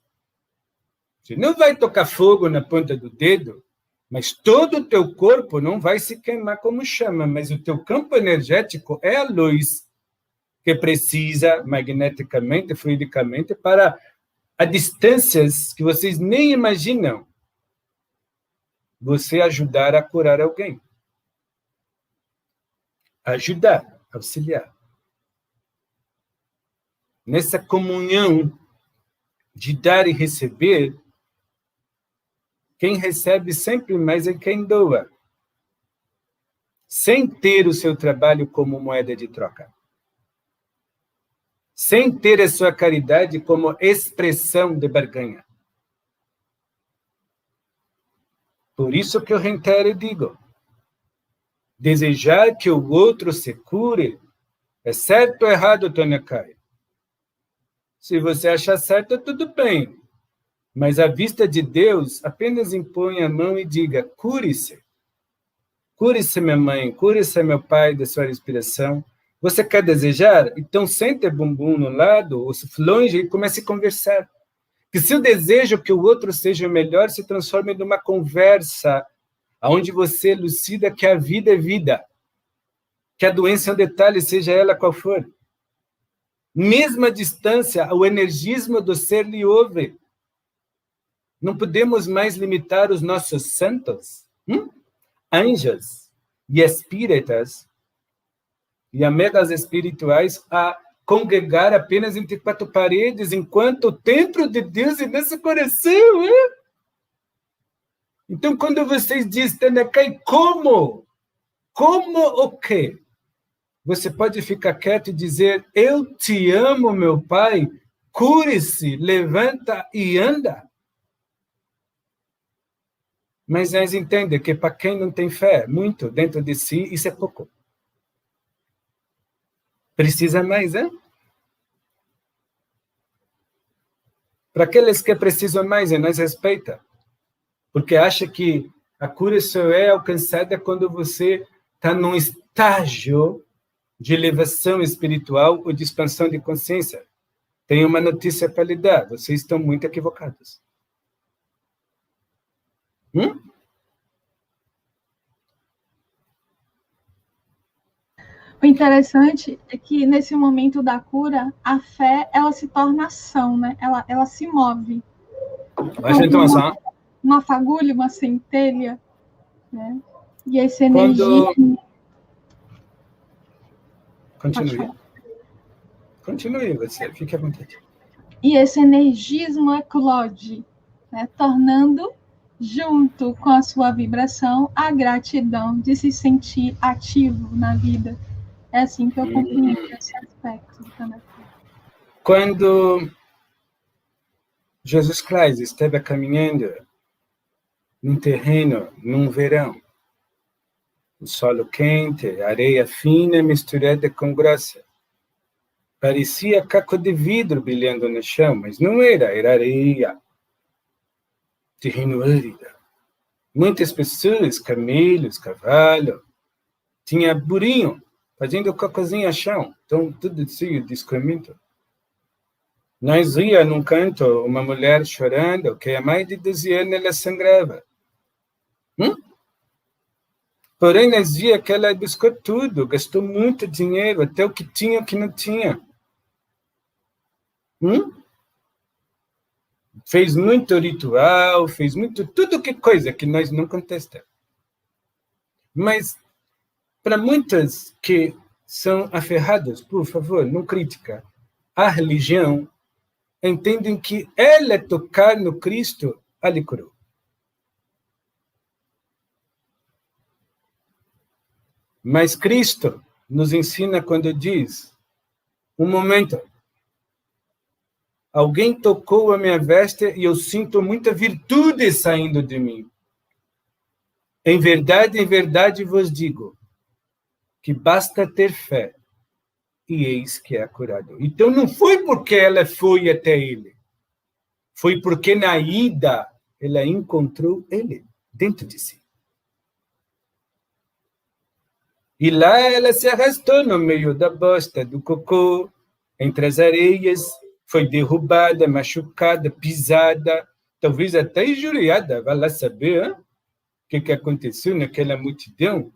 você não vai tocar fogo na ponta do dedo, mas todo o teu corpo não vai se queimar como chama, mas o teu campo energético é a luz que precisa magneticamente, fluidicamente, para a distâncias que vocês nem imaginam, você ajudar a curar alguém. Ajudar, auxiliar. Nessa comunhão de dar e receber, quem recebe sempre mais é quem doa, sem ter o seu trabalho como moeda de troca. Sem ter a sua caridade como expressão de barganha. Por isso que eu reitero e digo, desejar que o outro se cure é certo ou errado, Tônia Caio? Se você achar certo, tudo bem. Mas à vista de Deus, apenas impõe a mão e diga, cure-se. Cure-se, minha mãe, cure-se, meu pai, da sua respiração. Você quer desejar? Então sente o bumbum no lado, ou se longe, e comece a conversar. Que se o desejo que o outro seja melhor se transforme numa conversa, onde você elucida que a vida é vida, que a doença é um detalhe, seja ela qual for. Mesma distância, o energismo do ser lhe ouve. Não podemos mais limitar os nossos santos, anjos e espíritas, e amigas espirituais a congregar apenas entre quatro paredes, enquanto o templo de Deus é nesse coração. Então, quando vocês dizem, Tanaka, como? Como o quê? Você pode ficar quieto e dizer, eu te amo, meu pai, cure-se, levanta e anda. Mas nós entendemos que para quem não tem fé muito dentro de si, isso é pouco. Precisa mais, hein? Para aqueles que precisam mais, nós respeita. Porque acha que a cura só é alcançada quando você está num estágio de elevação espiritual ou de expansão de consciência. Tenho uma notícia para lhe dar. Vocês estão muito equivocados. O interessante é que, nesse momento da cura, a fé, ela se torna ação, né? Ela se move. Uma fagulha, uma centelha, né? E essa energia... Continue, você, fique à vontade. E esse energismo eclode, né? Tornando, junto com a sua vibração, a gratidão de se sentir ativo na vida. É assim que eu compreendo esse aspecto também. Quando Jesus Cristo esteve caminhando num terreno, num verão, o solo quente, areia fina misturada com grossa, parecia caco de vidro brilhando no chão, mas não era, era areia. Terreno árido. Muitas pessoas, camelos, cavalo, tinha burinho, fazendo cocôzinho ao chão, então tudo cheio de excremento. Nós via num canto uma mulher chorando, que há mais de 12 anos ela sangrava. Porém, nós via que ela buscou tudo, gastou muito dinheiro, até o que tinha e o que não tinha. Fez muito ritual, fez muito, tudo que coisa que nós não contestamos. Mas, para muitas que são aferradas, por favor, não critica, a religião, entendem que ela tocar no Cristo ele curou. Mas Cristo nos ensina quando diz, um momento, alguém tocou a minha veste e eu sinto muita virtude saindo de mim. Em verdade vos digo, que basta ter fé, e eis que é curado. Então não foi porque ela foi até ele, foi porque na ida ela encontrou ele dentro de si. E lá ela se arrastou no meio da bosta, do cocô, entre as areias, foi derrubada, machucada, pisada, talvez até injuriada, vai lá saber o que aconteceu naquela multidão,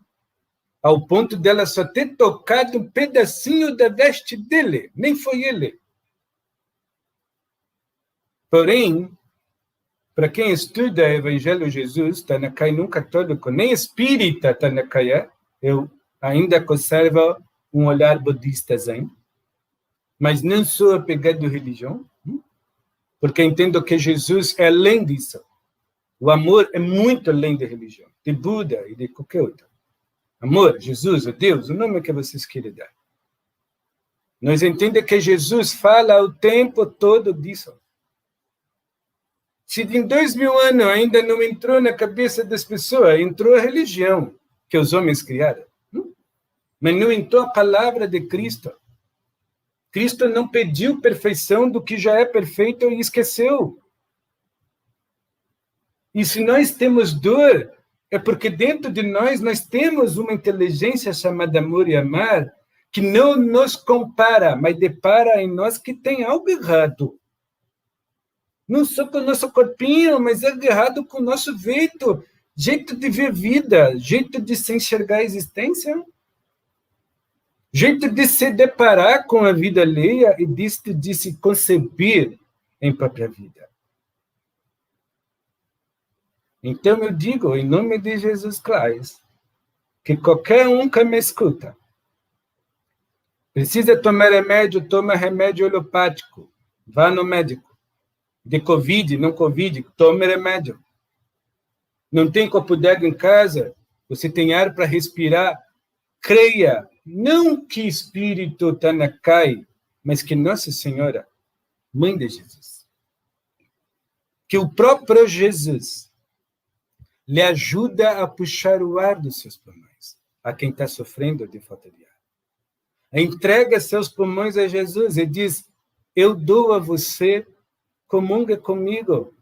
ao ponto dela só ter tocado um pedacinho da veste dele, nem foi ele. Porém, para quem estuda o Evangelho de Jesus, Tanakai não católico, nem espírita Tanakai, eu ainda conservo um olhar budista zen, mas não sou apegado à religião, porque entendo que Jesus é além disso. O amor é muito além da religião, de Buda e de qualquer outro. Amor, Jesus, o Deus, o nome que vocês querem dar. Nós entendemos que Jesus fala o tempo todo disso. Se em 2000 anos ainda não entrou na cabeça das pessoas, entrou a religião que os homens criaram. Mas não entrou a palavra de Cristo. Cristo não pediu perfeição do que já é perfeito e esqueceu. E se nós temos dor, é porque dentro de nós temos uma inteligência chamada amor e amar, que não nos compara, mas depara em nós que tem algo errado. Não só com o nosso corpinho, mas é errado com o nosso jeito de ver vida, jeito de se enxergar a existência, jeito de se deparar com a vida alheia e de se conceber em própria vida. Então eu digo, em nome de Jesus Cristo, que qualquer um que me escuta precisa tomar remédio, toma remédio alopático, vá no médico. De Covid, não Covid, tome remédio. Não tem copo d'água em casa, você tem ar para respirar, creia, não que Espírito Tanakai, mas que Nossa Senhora, Mãe de Jesus, que o próprio Jesus lhe ajuda a puxar o ar dos seus pulmões, a quem está sofrendo de falta de ar. Entrega seus pulmões a Jesus e diz, eu dou a você, comunga comigo,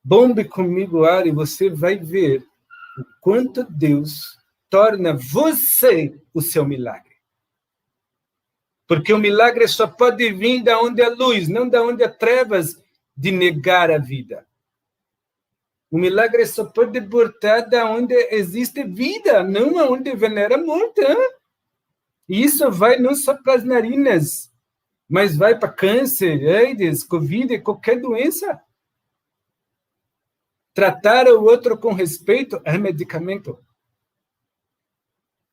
bombe comigo ar e você vai ver o quanto Deus torna você o seu milagre. Porque o milagre só pode vir da onde há luz, não da onde há trevas de negar a vida. O milagre só pode brotar da onde existe vida, não aonde venera a morte. E isso vai não só para as narinas, mas vai para câncer, AIDS, Covid, qualquer doença. Tratar o outro com respeito é medicamento.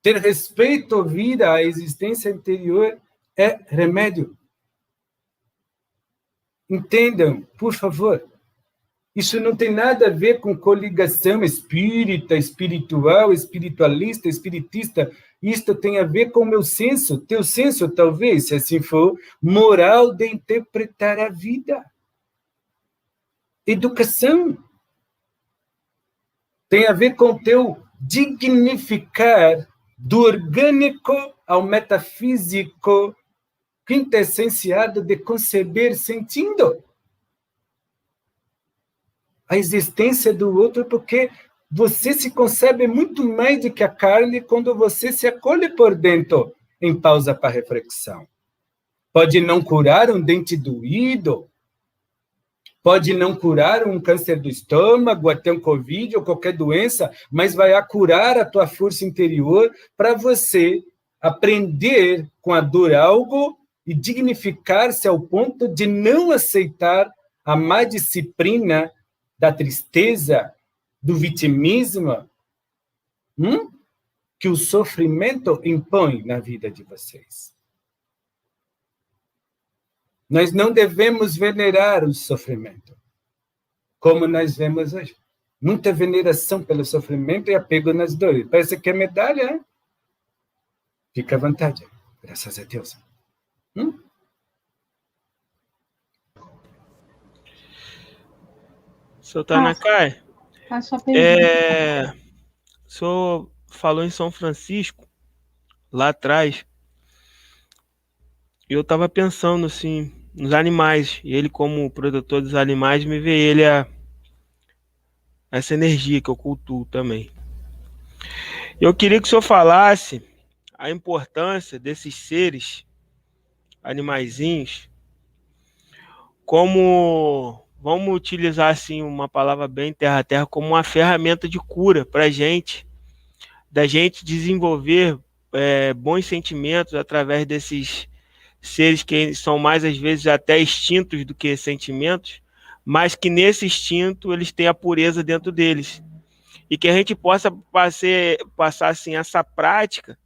Ter respeito à vida, à existência interior, é remédio. Entendam, por favor. Isso não tem nada a ver com coligação espírita, espiritual, espiritualista, espiritista. Isto tem a ver com o meu senso, teu senso, talvez, se assim for, moral de interpretar a vida. Educação. Tem a ver com o teu dignificar do orgânico ao metafísico, quintessenciado de conceber sentindo a existência do outro, porque você se concebe muito mais do que a carne quando você se acolhe por dentro, em pausa para reflexão. Pode não curar um dente doído, pode não curar um câncer do estômago, até um Covid ou qualquer doença, mas vai curar a tua força interior para você aprender com a dor algo e dignificar-se ao ponto de não aceitar a má disciplina da tristeza, do vitimismo, que o sofrimento impõe na vida de vocês. Nós não devemos venerar o sofrimento. como nós vemos hoje. Muita veneração pelo sofrimento e apego nas dores. Parece que é medalha, hein? Fica à vontade. Graças a Deus. Seu Tanakai, A sua pergunta. o senhor falou em São Francisco, lá atrás, e eu estava pensando, assim, nos animais. E ele, como protetor dos animais, me veio essa energia que eu cultuo também. Eu queria que o senhor falasse a importância desses seres animaizinhos, como, vamos utilizar assim uma palavra bem terra-terra, como uma ferramenta de cura para a gente, da gente desenvolver bons sentimentos através desses seres que são mais às vezes até extintos do que sentimentos, mas que nesse instinto eles têm a pureza dentro deles. E que a gente possa passar assim, essa prática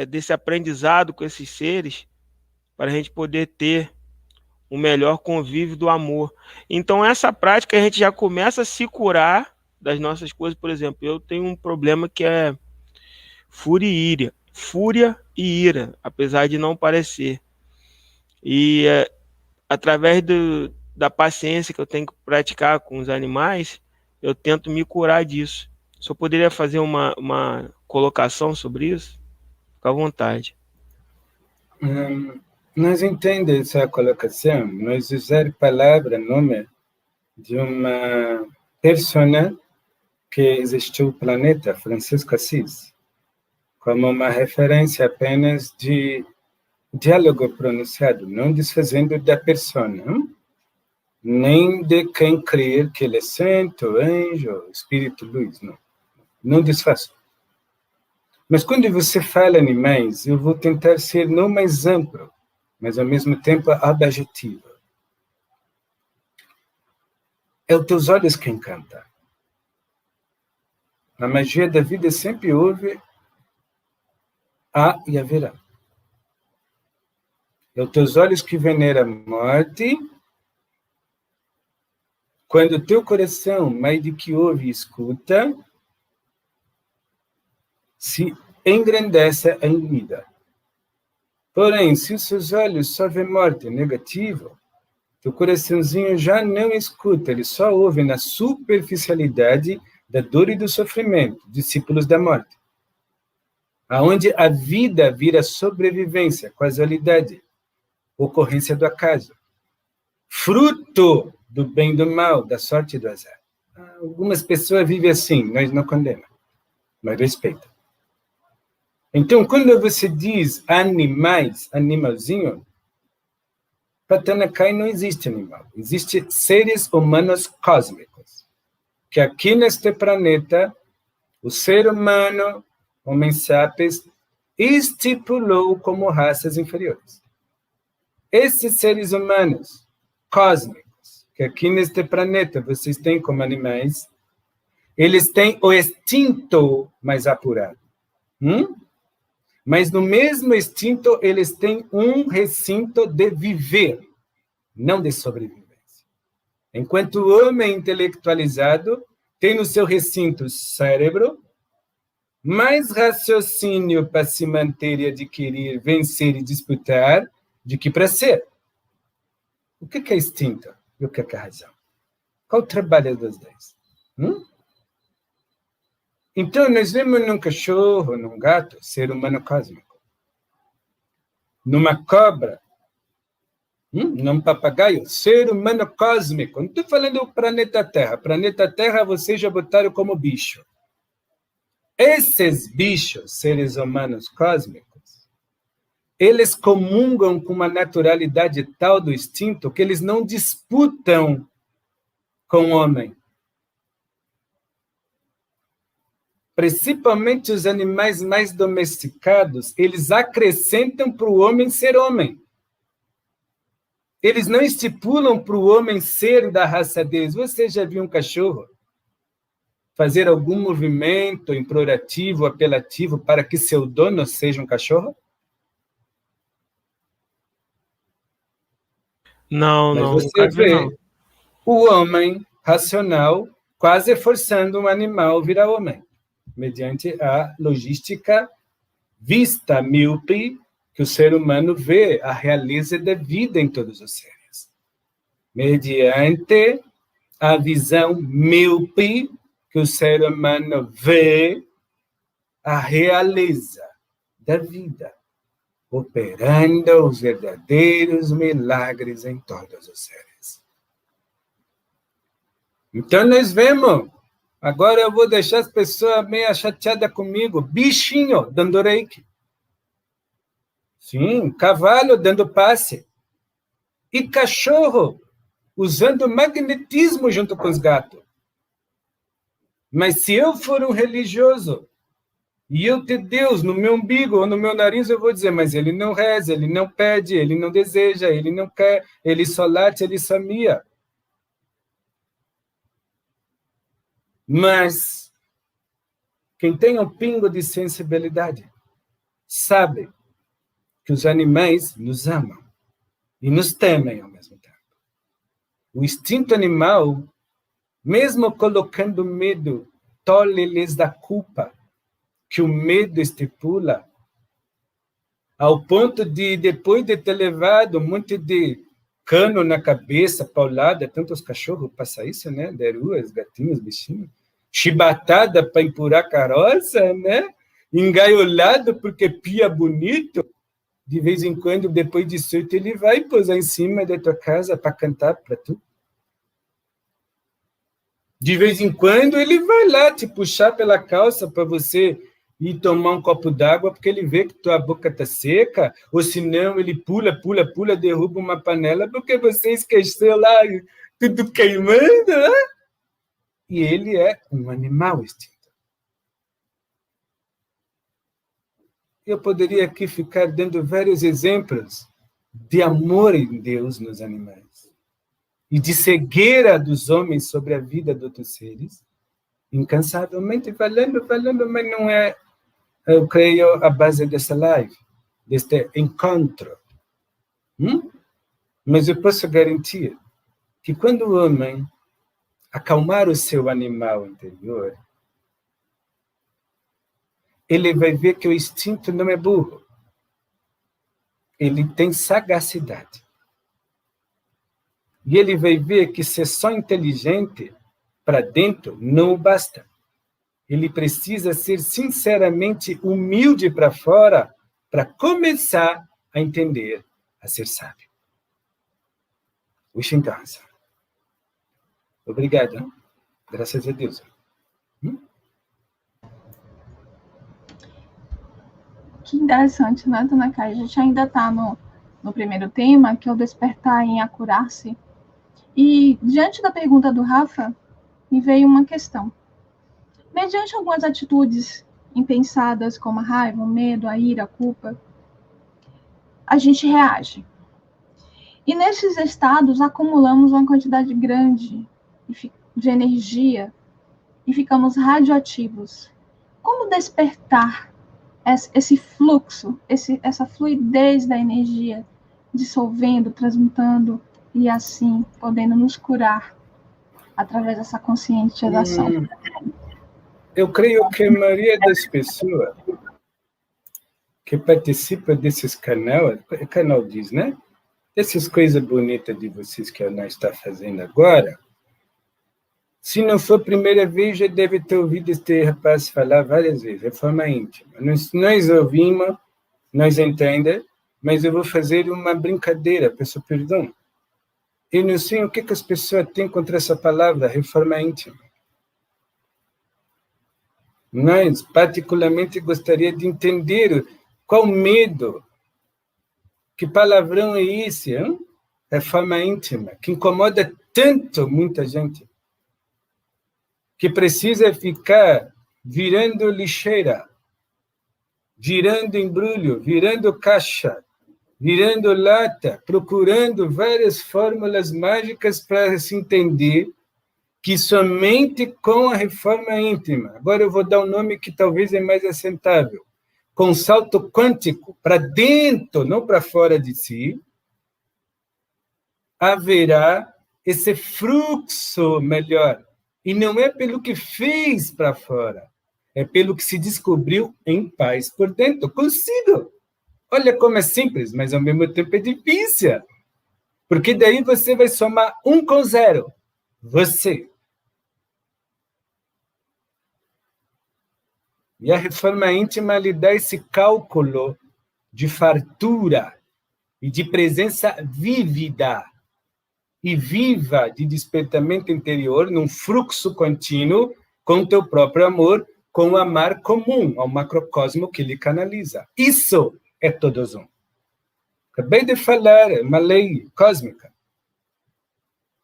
desse aprendizado com esses seres, para a gente poder ter um melhor convívio do amor. Então, essa prática a gente já começa a se curar das nossas coisas. Por exemplo, eu tenho um problema que é fúria e ira, apesar de não parecer. E através da paciência que eu tenho que praticar com os animais, eu tento me curar disso. O senhor poderia fazer uma colocação sobre isso? Fica à vontade. Nós entendemos essa colocação, nós usar palavra, nome de uma pessoa que existiu no planeta, Francisco Assis, como uma referência apenas de diálogo pronunciado, não desfazendo da pessoa, nem de quem crer que ele é santo, anjo, espírito luz, não desfaço. Mas quando você fala animais, eu vou tentar ser não mais amplo, mas ao mesmo tempo objetivo. É os teus olhos que encantam. A magia da vida sempre houve, há e haverá. É os teus olhos que veneram a morte. Quando o teu coração, mais do que ouve e escuta, se engrandece em vida. Porém, se os seus olhos só veem morte negativo, teu coraçãozinho já não escuta, ele só ouve na superficialidade da dor e do sofrimento, discípulos da morte. Aonde a vida vira sobrevivência, casualidade, ocorrência do acaso, fruto do bem e do mal, da sorte e do azar. Algumas pessoas vivem assim, nós não condenamos, mas respeitamos. Então, quando você diz animais, animalzinho, para Tanakai não existe animal. Existem seres humanos cósmicos. Que aqui neste planeta, o ser humano, Homo sapiens, estipulou como raças inferiores. Esses seres humanos cósmicos, que aqui neste planeta vocês têm como animais, eles têm o instinto mais apurado. Mas no mesmo instinto, eles têm um recinto de viver, não de sobrevivência. Enquanto o homem intelectualizado tem no seu recinto cérebro mais raciocínio para se manter e adquirir, vencer e disputar, do que para ser. O que é instinto e o que é razão? Qual o trabalho dos dois? Então, nós vemos num cachorro, num gato, ser humano cósmico. Numa cobra, num papagaio, ser humano cósmico. Não estou falando do planeta Terra. Planeta Terra, vocês já botaram como bicho. Esses bichos, seres humanos cósmicos, eles comungam com uma naturalidade tal do instinto que eles não disputam com o homem. Principalmente os animais mais domesticados, eles acrescentam para o homem ser homem. Eles não estipulam para o homem ser da raça deles. Você já viu um cachorro fazer algum movimento implorativo, apelativo, para que seu dono seja um cachorro? Não, Mas não, você nunca vi, vê, não. o homem racional quase forçando um animal a virar homem, mediante a logística vista míope que o ser humano vê a realeza da vida em todos os seres. Mediante a visão míope que o ser humano vê a realeza da vida, operando os verdadeiros milagres em todos os seres. Então, nós vemos, agora eu vou deixar as pessoas meio chateadas comigo, bichinho dando reiki. Sim, cavalo dando passe. E cachorro usando magnetismo junto com os gatos. Mas se eu for um religioso, e eu ter Deus no meu umbigo ou no meu nariz, eu vou dizer, mas ele não reza, ele não pede, ele não deseja, ele não quer, ele só late, ele só mia. Mas quem tem um pingo de sensibilidade sabe que os animais nos amam e nos temem ao mesmo tempo. O instinto animal, mesmo colocando medo, tolhe-lhes da culpa que o medo estipula, ao ponto de, depois de ter levado um monte de cano na cabeça, paulada, tantos cachorros passam isso, né? Deruas, gatinhos, bichinhos, chibatada para empurrar carroça, né? Engaiolado porque pia bonito, de vez em quando, depois de surto, ele vai pousar em cima da tua casa para cantar para tu. De vez em quando, ele vai lá te puxar pela calça para você ir tomar um copo d'água, porque ele vê que tua boca está seca, ou senão ele pula, derruba uma panela, porque você esqueceu lá, tudo queimando, né? E ele é um animal extinto. Eu poderia aqui ficar dando vários exemplos de amor em Deus nos animais e de cegueira dos homens sobre a vida de outros seres, incansavelmente falando, mas não é, eu creio, a base dessa live, deste encontro. Mas eu posso garantir que quando o homem acalmar o seu animal interior, ele vai ver que o instinto não é burro. Ele tem sagacidade. E ele vai ver que ser só inteligente para dentro não basta. Ele precisa ser sinceramente humilde para fora para começar a entender, a ser sábio. Ushinkansa. Obrigado. Graças a Deus. Que interessante, né, Dona Kai? A gente ainda está no primeiro tema, que é o despertar em acurar-se. E, diante da pergunta do Rafa, me veio uma questão. Mediante algumas atitudes impensadas, como a raiva, o medo, a ira, a culpa, a gente reage. E nesses estados, acumulamos uma quantidade grande de energia e ficamos radioativos. Como despertar esse fluxo, essa fluidez da energia, dissolvendo, transmutando e assim podendo nos curar através dessa conscientização? Eu creio que a maioria das pessoas que participa desses canais, o canal diz, né? Essas coisas bonitas de vocês que nós está fazendo agora, se não for a primeira vez, já deve ter ouvido este rapaz falar várias vezes, de forma íntima. Nós ouvimos, nós entendemos, mas eu vou fazer uma brincadeira, peço perdão. Eu não sei o que as pessoas têm contra essa palavra, reforma íntima. Nós, particularmente, gostaria de entender qual medo, que palavrão é esse, hein? Reforma íntima, que incomoda tanto muita gente, que precisa ficar virando lixeira, virando embrulho, virando caixa, virando lata, procurando várias fórmulas mágicas para se entender que somente com a reforma íntima, agora eu vou dar um nome que talvez é mais assentável, com salto quântico para dentro, não para fora de si, haverá esse fluxo melhor. E não é pelo que fez para fora, é pelo que se descobriu em paz por dentro, consigo. Olha como é simples, mas ao mesmo tempo é difícil. Porque daí você vai somar 1 com 0. Você. E a reforma íntima lhe dá esse cálculo de fartura e de presença vívida e viva de despertamento interior num fluxo contínuo com teu próprio amor, com o amar comum ao macrocosmo que ele canaliza. Isso é todos um. Acabei de falar, é uma lei cósmica.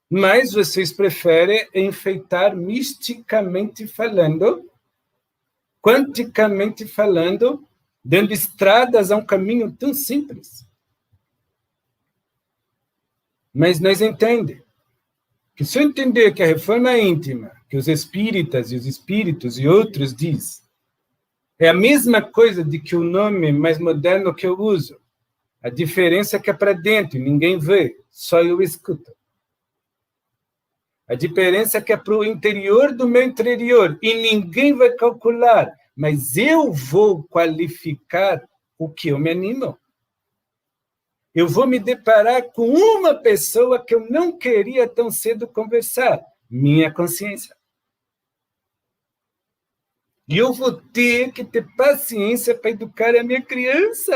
Mas vocês preferem enfeitar misticamente falando, quanticamente falando, dando estradas a um caminho tão simples. Mas nós entendemos que se eu entender que a reforma íntima, que os espíritas e os espíritos e outros diz, é a mesma coisa de que o nome mais moderno que eu uso, a diferença é que é para dentro, ninguém vê, só eu escuto. A diferença é que é para o interior do meu interior, e ninguém vai calcular, mas eu vou qualificar o que eu me animo. Eu vou me deparar com uma pessoa que eu não queria tão cedo conversar, minha consciência. E eu vou ter que ter paciência para educar a minha criança,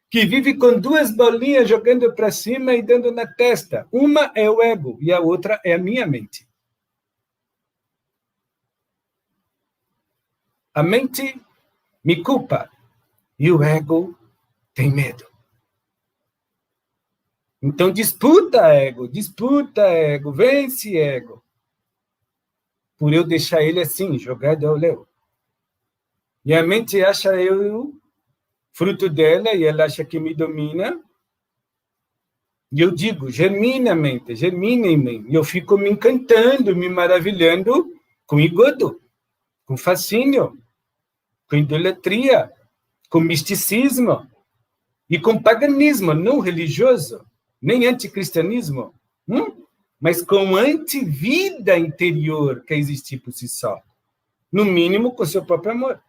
que vive com 2 bolinhas jogando para cima e dando na testa. Uma é o ego e a outra é a minha mente. A mente me culpa e o ego tem medo. Então disputa ego, vence ego. Por eu deixar ele assim, jogado ao léu. E a mente acha eu fruto dela e ela acha que me domina. E eu digo, germina em mim. E eu fico me encantando, me maravilhando com igodo, com fascínio, com idolatria, com misticismo e com paganismo não religioso, nem anticristianismo, mas com antivida interior que existe por si só. No mínimo, com seu próprio amor.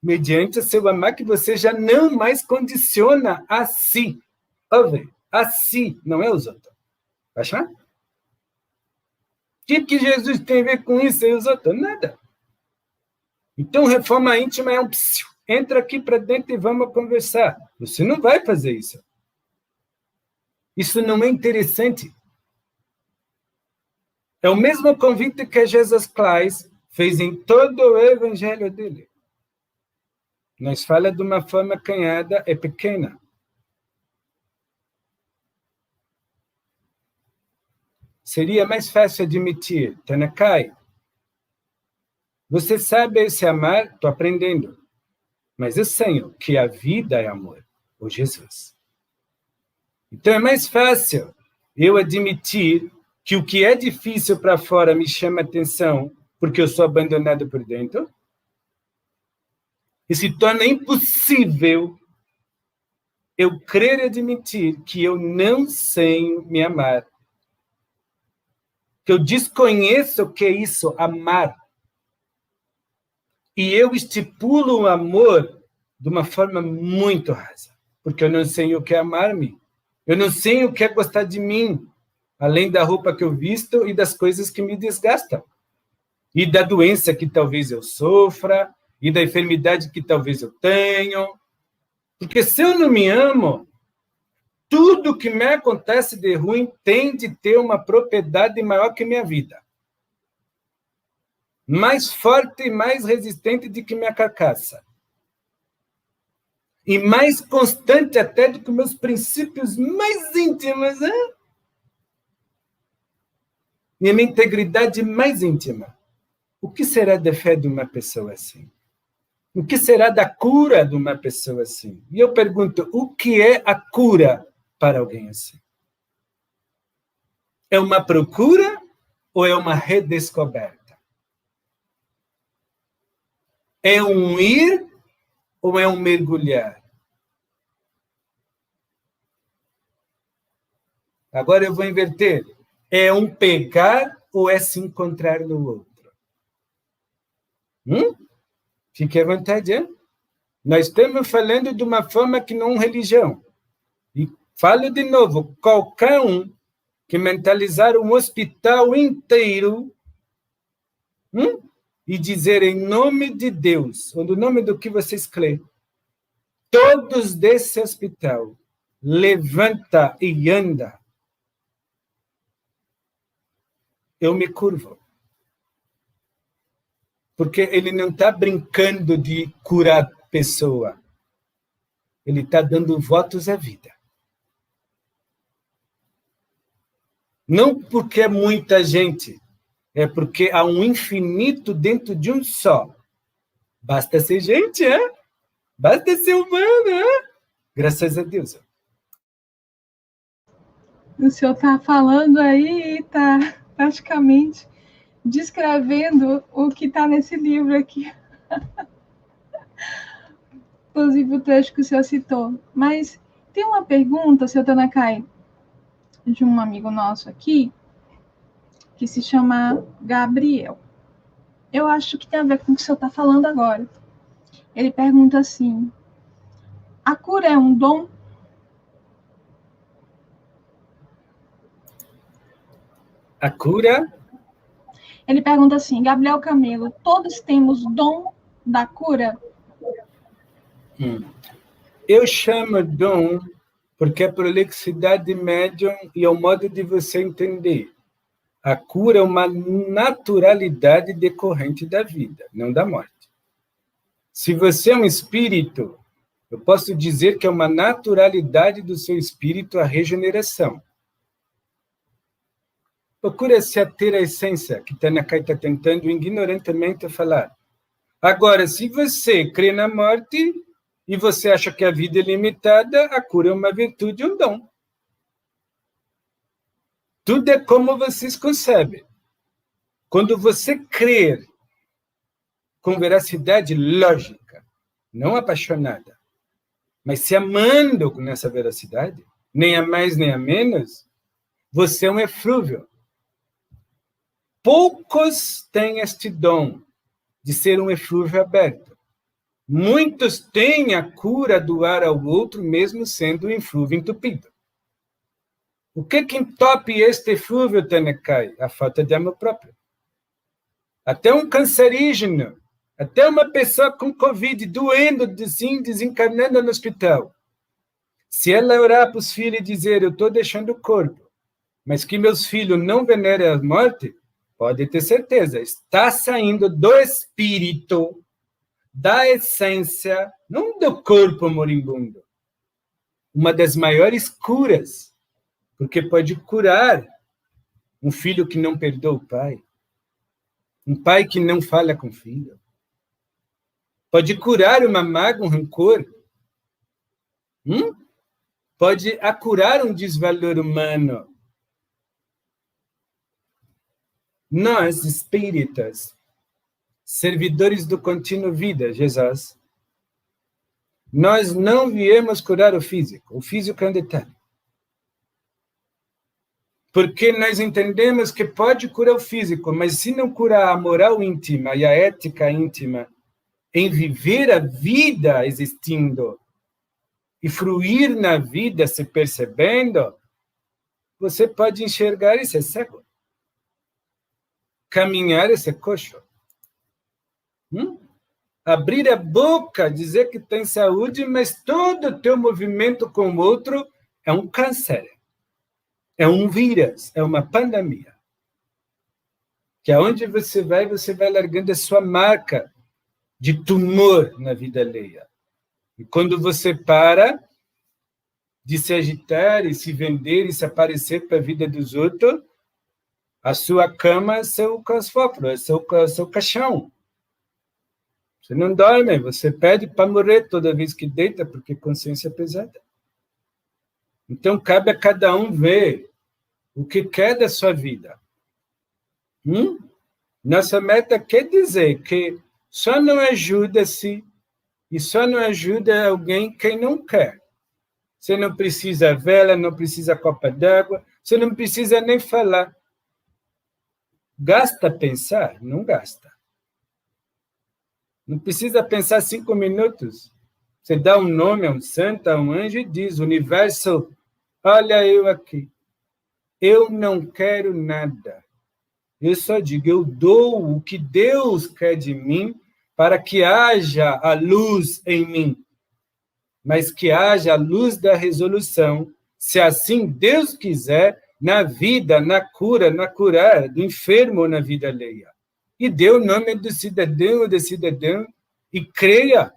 Mediante o seu amar que você já não mais condiciona a si. Ouve, a si, não é os outros. Vai achar? O que Jesus tem a ver com isso e os outros? Nada. Então, reforma íntima é um psiu. Entra aqui para dentro e vamos conversar. Você não vai fazer isso. Isso não é interessante. É o mesmo convite que Jesus Christ fez em todo o evangelho dele. Nós fala de uma forma canhada, é pequena. Seria mais fácil admitir, Tanakai, você sabe se amar, estou aprendendo. Mas eu sei que a vida é amor, o Jesus. Então é mais fácil eu admitir que o que é difícil para fora me chama atenção porque eu sou abandonado por dentro e se torna impossível eu crer e admitir que eu não sei me amar, que eu desconheço o que é isso, amar. E eu estipulo o amor de uma forma muito rasa, porque eu não sei o que é amar-me. Eu não sei o que é gostar de mim, além da roupa que eu visto e das coisas que me desgastam. E da doença que talvez eu sofra, e da enfermidade que talvez eu tenha. Porque se eu não me amo, tudo que me acontece de ruim tem de ter uma propriedade maior que minha vida. Mais forte e mais resistente do que minha carcaça. E mais constante até do que meus princípios mais íntimos. E a minha integridade mais íntima. O que será da fé de uma pessoa assim? O que será da cura de uma pessoa assim? E eu pergunto, o que é a cura para alguém assim? É uma procura ou é uma redescoberta? É um ir ou é um mergulhar? Agora eu vou inverter. É um pegar ou é se encontrar no outro? Fique à vontade, hein? Nós estamos falando de uma forma que não é religião. E falo de novo, qualquer um que mentalizar um hospital inteiro e dizer em nome de Deus, ou no nome do que vocês creem, todos desse hospital, levanta e anda, eu me curvo. Porque ele não está brincando de curar a pessoa. Ele está dando votos à vida. Não porque é muita gente, é porque há um infinito dentro de um só. Basta ser gente, basta ser humano. Graças a Deus. O senhor está falando aí, está praticamente descrevendo o que está nesse livro aqui. Inclusive o trecho que o senhor citou. Mas tem uma pergunta, senhor Tanakai, de um amigo nosso aqui, que se chama Gabriel. Eu acho que tem a ver com o que o senhor está falando agora. Ele pergunta assim: a cura é um dom? A cura? Ele pergunta assim: Gabriel Camelo, todos temos dom da cura? Eu chamo dom porque é prolixidade médium e é o modo de você entender. A cura é uma naturalidade decorrente da vida, não da morte. Se você é um espírito, eu posso dizer que é uma naturalidade do seu espírito a regeneração. Procura-se ater à essência, que Tanakai está tentando ignorantemente falar. Agora, se você crê na morte e você acha que a vida é limitada, a cura é uma virtude e um dom. Tudo é como vocês concebem. Quando você crer com veracidade lógica, não apaixonada, mas se amando com essa veracidade, nem a mais nem a menos, você é um eflúvio. Poucos têm este dom de ser um eflúvio aberto. Muitos têm a cura do ar ao outro, mesmo sendo um eflúvio entupido. O que entope este eflúvio, Tanakai? A falta de amor próprio. Até um cancerígeno, até uma pessoa com Covid, doendo, assim, desencarnando no hospital. Se ela orar para os filhos e dizer, eu estou deixando o corpo, mas que meus filhos não venerem a morte, pode ter certeza, está saindo do espírito, da essência, não do corpo moribundo. Uma das maiores curas, porque pode curar um filho que não perdoa o pai, um pai que não fala com o filho, pode curar uma mágoa, um rancor, pode curar um desvalor humano. Nós, espíritas, servidores do contínuo vida, Jesus, nós não viemos curar o físico é um detalhe. Porque nós entendemos que pode curar o físico, mas se não curar a moral íntima e a ética íntima, em viver a vida existindo e fruir na vida se percebendo, você pode enxergar e ser cego. Caminhar e ser coxo. Abrir a boca, dizer que tem saúde, mas todo o teu movimento com o outro é um câncer. É um vírus, é uma pandemia. Que aonde você vai largando a sua marca de tumor na vida alheia. E quando você para de se agitar e se vender e se aparecer para a vida dos outros, a sua cama é seu cosfóforo, é seu caixão. Você não dorme, você pede para morrer toda vez que deita, porque consciência é pesada. Então, cabe a cada um ver o que quer da sua vida. Nossa meta quer dizer que só não ajuda-se e só não ajuda alguém quem não quer. Você não precisa vela, não precisa copa d'água, Você não precisa nem falar. Gasta pensar? Não gasta. Não precisa pensar 5 minutos. Você dá um nome a um santo, a um anjo e diz, universo, olha eu aqui. Eu não quero nada. Eu só digo, eu dou o que Deus quer de mim para que haja a luz em mim. Mas que haja a luz da resolução, se assim Deus quiser, na vida, na cura, na curar do enfermo ou na vida alheia. E dê o nome do cidadão ou da cidadã e creia.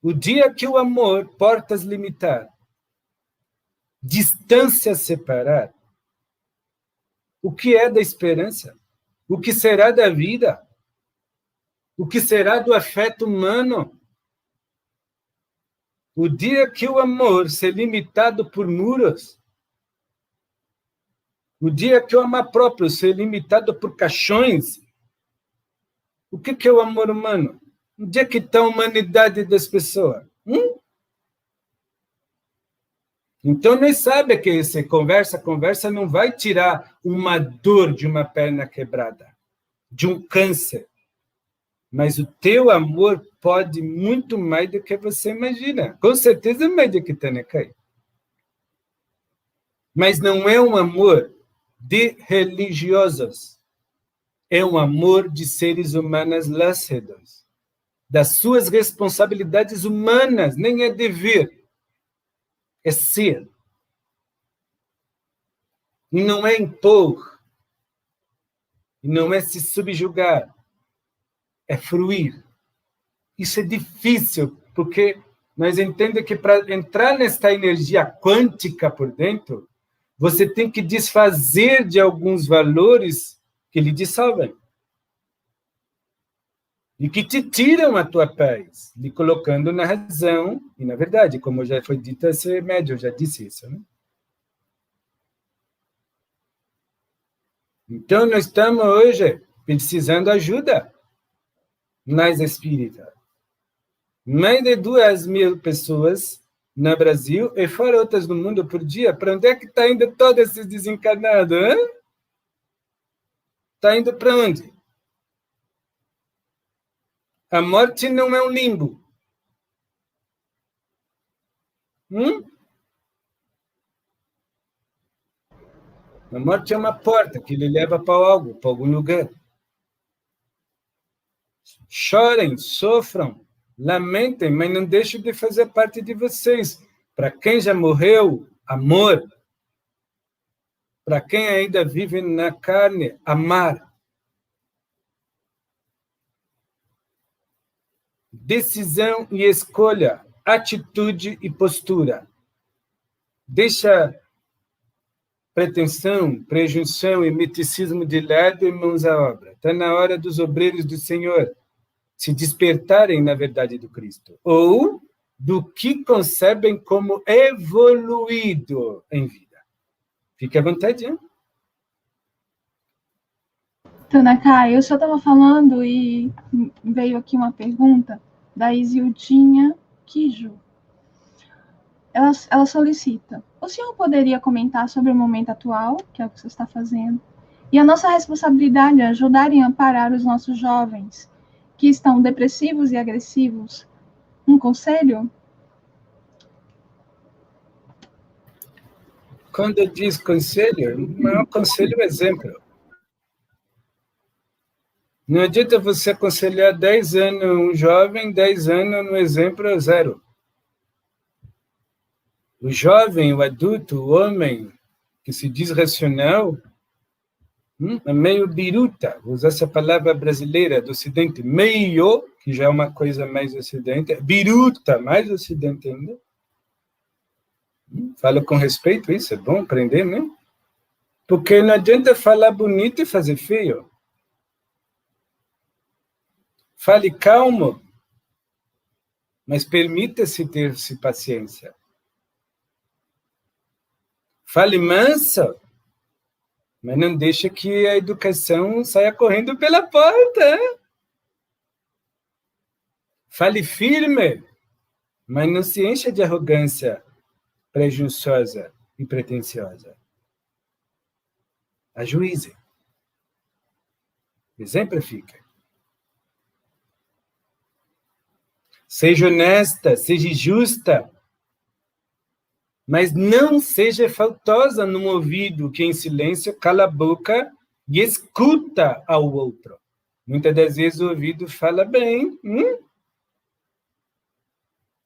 O dia que o amor, portas limitar, distância separar, o que é da esperança? O que será da vida? O que será do afeto humano? O dia que o amor ser limitado por muros, o dia que o amor próprio ser limitado por caixões, o que é o amor humano? Onde é que está a humanidade das pessoas? Então, nós sabemos que essa conversa não vai tirar uma dor de uma perna quebrada, de um câncer. Mas o teu amor pode muito mais do que você imagina. Com certeza mais do que Tanecai. Mas não é um amor de religiosos. É um amor de seres humanos lúcidos. Das suas responsabilidades humanas. Nem é dever. É ser. E não é impor. E não é se subjugar. É fruir. Isso é difícil, porque nós entendemos que para entrar nesta energia quântica por dentro, você tem que desfazer de alguns valores que lhe dissolvem. E que te tiram a tua paz, lhe colocando na razão e na verdade, como já foi dito, esse médium já disse isso, né? Então, nós estamos hoje precisando de ajuda nas espíritas. Mais de 2.000 pessoas no Brasil e fora outras no mundo por dia. Para onde é que está indo todos esses desencarnados? Está indo para onde? A morte não é um limbo. A morte é uma porta que lhe leva para algo, para algum lugar. Chorem, sofram, lamentem, mas não deixem de fazer parte de vocês. Para quem já morreu, amor. Para quem ainda vive na carne, amar. Decisão e escolha, atitude e postura. Deixa pretensão, prejunção e miticismo de lado e mãos à obra. Está na hora dos obreiros do Senhor se despertarem na verdade do Cristo, ou do que concebem como evoluído em vida. Fique à vontade, hein? Tanaka, eu só estava falando e veio aqui uma pergunta da Isildinha Kijo. Ela solicita: o senhor poderia comentar sobre o momento atual, que é o que você está fazendo, e a nossa responsabilidade é ajudar e amparar os nossos jovens que estão depressivos e agressivos? Um conselho? Quando diz conselho, não é um conselho, é um exemplo. Não adianta você aconselhar 10 anos um jovem, 10 anos no exemplo é 0. O jovem, o adulto, o homem, que se diz racional, é meio biruta, vou usar essa palavra brasileira do Ocidente, meio, que já é uma coisa mais Ocidente, biruta, mais Ocidente ainda. Falo com respeito, isso é bom aprender, né? Porque não adianta falar bonito e fazer feio. Fale calmo, mas permita-se ter-se paciência. Fale manso, mas não deixe que a educação saia correndo pela porta. Fale firme, mas não se encha de arrogância prejuiciosa. e pretensiosa. Ajuize. Exemplifique. Seja honesta, seja justa, mas não seja faltosa no ouvido, que em silêncio cala a boca e escuta ao outro. Muitas das vezes o ouvido fala bem.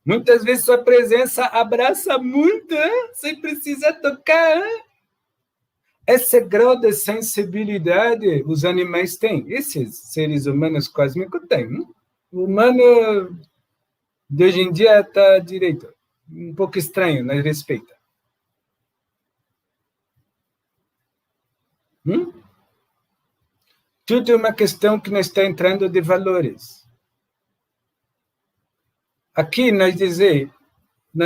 Muitas vezes sua presença abraça muito, sem precisar tocar. Esse grau de sensibilidade os animais têm. Esses seres humanos cósmicos têm. O humano de hoje em dia está direito. Um pouco estranho, mas respeita. Tudo é uma questão que nós está entrando de valores. Aqui, nós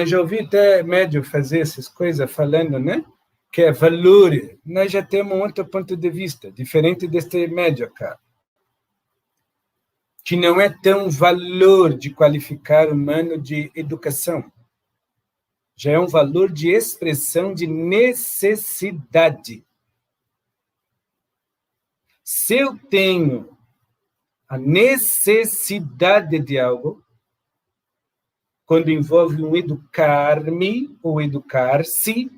já ouvi até médium fazer essas coisas, falando, né? Que é valor. Nós já temos um outro ponto de vista, diferente deste médium cá. Que não é tão valor de qualificar humano de educação. Já é um valor de expressão de necessidade. Se eu tenho a necessidade de algo, quando envolve um educar-me ou educar-se,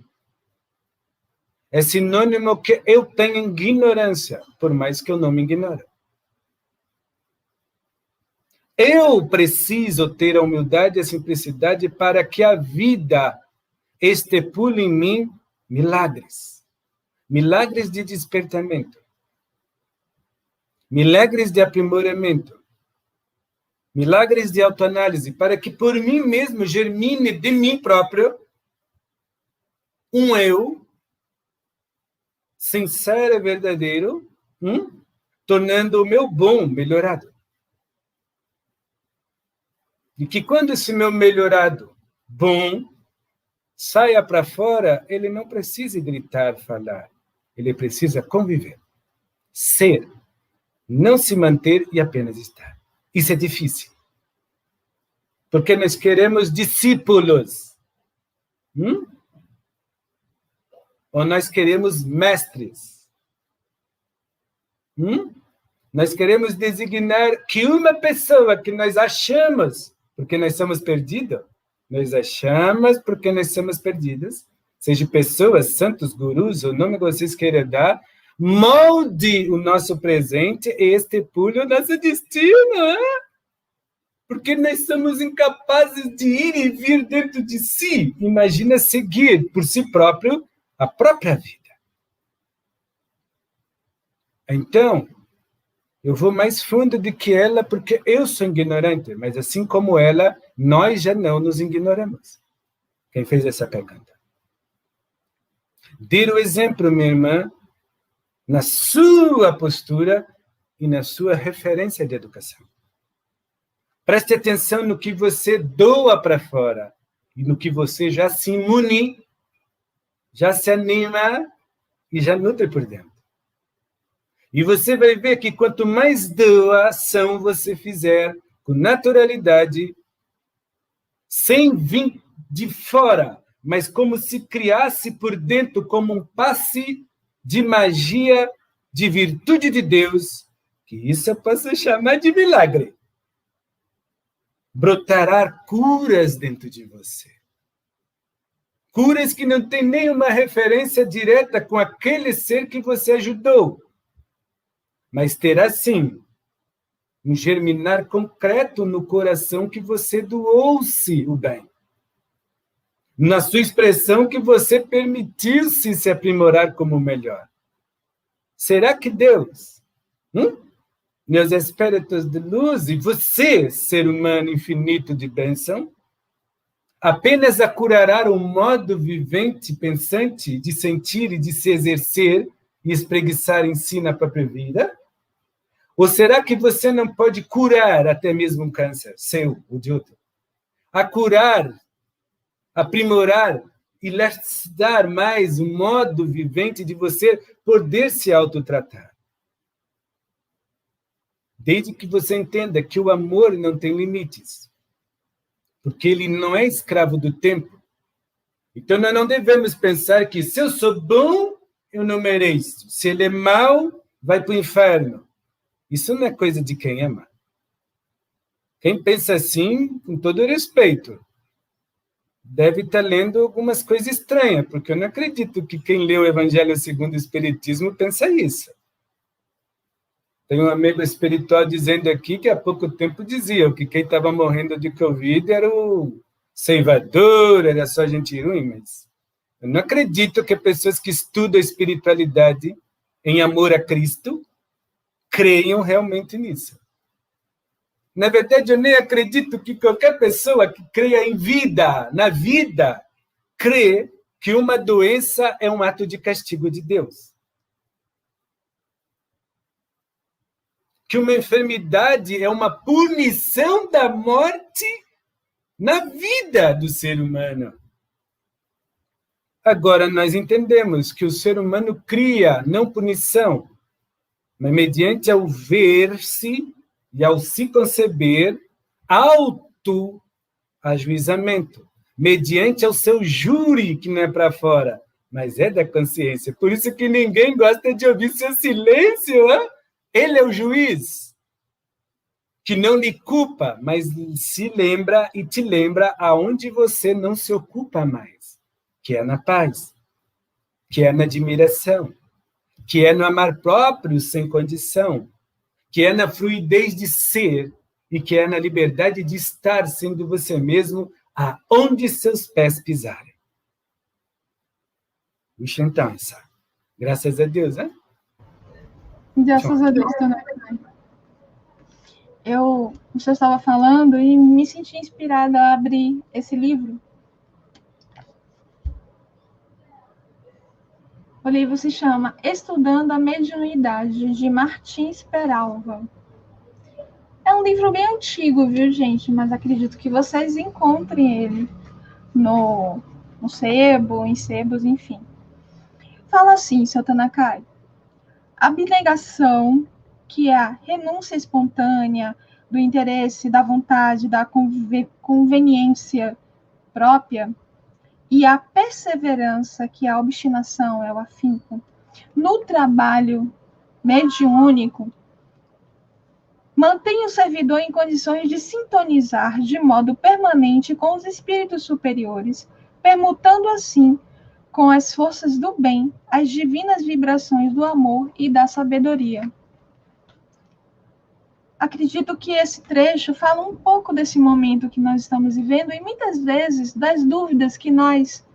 é sinônimo que eu tenho ignorância, por mais que eu não me ignore. Eu preciso ter a humildade e a simplicidade para que a vida estipule em mim milagres. Milagres de despertamento. Milagres de aprimoramento. Milagres de autoanálise, para que por mim mesmo germine de mim próprio um eu sincero e verdadeiro, tornando o meu bom melhorado. E que quando esse meu melhorado bom saia para fora, ele não precisa gritar, falar. Ele precisa conviver, ser, não se manter e apenas estar. Isso é difícil. Porque nós queremos discípulos. Ou nós queremos mestres. Nós queremos designar que uma pessoa que nós achamos, porque nós somos perdidos, nós achamos porque nós somos perdidos, seja pessoas, santos, gurus, o nome que vocês queiram dar, molde o nosso presente e estipule o nosso destino. Porque nós somos incapazes de ir e vir dentro de si. Imagina seguir por si próprio a própria vida. Então, eu vou mais fundo do que ela, porque eu sou ignorante, mas assim como ela, nós já não nos ignoramos. Quem fez essa pergunta? Dê o exemplo, minha irmã, na sua postura e na sua referência de educação. Preste atenção no que você doa para fora e no que você já se imune, já se anima e já nutre por dentro. E você vai ver que quanto mais doação você fizer com naturalidade, sem vir de fora, mas como se criasse por dentro como um passe de magia, de virtude de Deus, que isso eu posso chamar de milagre. Brotará curas dentro de você. Curas que não tem nenhuma referência direta com aquele ser que você ajudou. Mas terá, sim, um germinar concreto no coração que você doou-se o bem. Na sua expressão que você permitiu-se se aprimorar como melhor. Será que Deus, meus espíritos de luz, e você, ser humano infinito de bênção, apenas acurará o modo vivente, pensante, de sentir e de se exercer e espreguiçar em si na própria vida? Ou será que você não pode curar até mesmo um câncer seu ou de outro? A curar, aprimorar e dar mais um modo vivente de você poder se autotratar. Desde que você entenda que o amor não tem limites. Porque ele não é escravo do tempo. Então, nós não devemos pensar que se eu sou bom, eu não mereço. Se ele é mau, vai para o inferno. Isso não é coisa de quem ama. Quem pensa assim, com todo respeito, deve estar lendo algumas coisas estranhas, porque eu não acredito que quem lê o Evangelho segundo o Espiritismo pensa isso. Tem um amigo espiritual dizendo aqui que há pouco tempo dizia que quem estava morrendo de Covid era o Salvador, era só gente ruim, mas eu não acredito que pessoas que estudam a espiritualidade em amor a Cristo creiam realmente nisso. Na verdade, eu nem acredito que qualquer pessoa que creia em vida, na vida, crê que uma doença é um ato de castigo de Deus. Que uma enfermidade é uma punição da morte na vida do ser humano. Agora, nós entendemos que o ser humano cria, não punição, mas mediante ao ver-se e ao se conceber, autoajuizamento, mediante ao seu júri, que não é para fora, mas é da consciência. Por isso que ninguém gosta de ouvir seu silêncio, hein? Ele é o juiz, que não lhe culpa, mas se lembra e te lembra aonde você não se ocupa mais, que é na paz, que é na admiração, que é no amar próprio sem condição, que é na fluidez de ser e que é na liberdade de estar sendo você mesmo aonde seus pés pisarem. Puxa, então, essa. Graças a Deus, né? Graças a Deus também. Você estava falando e me senti inspirada a abrir esse livro. O livro se chama Estudando a Mediunidade, de Martins Peralva. É um livro bem antigo, viu, gente? Mas acredito que vocês encontrem ele no sebo, em sebos, enfim. Fala assim, seu Tanakai. A abnegação, que é a renúncia espontânea do interesse, da vontade, da conveniência própria, e a perseverança, que é a obstinação, é o afinco, no trabalho mediúnico, mantém o servidor em condições de sintonizar de modo permanente com os espíritos superiores, permutando assim com as forças do bem as divinas vibrações do amor e da sabedoria. Acredito que esse trecho fala um pouco desse momento que nós estamos vivendo e muitas vezes das dúvidas que nós,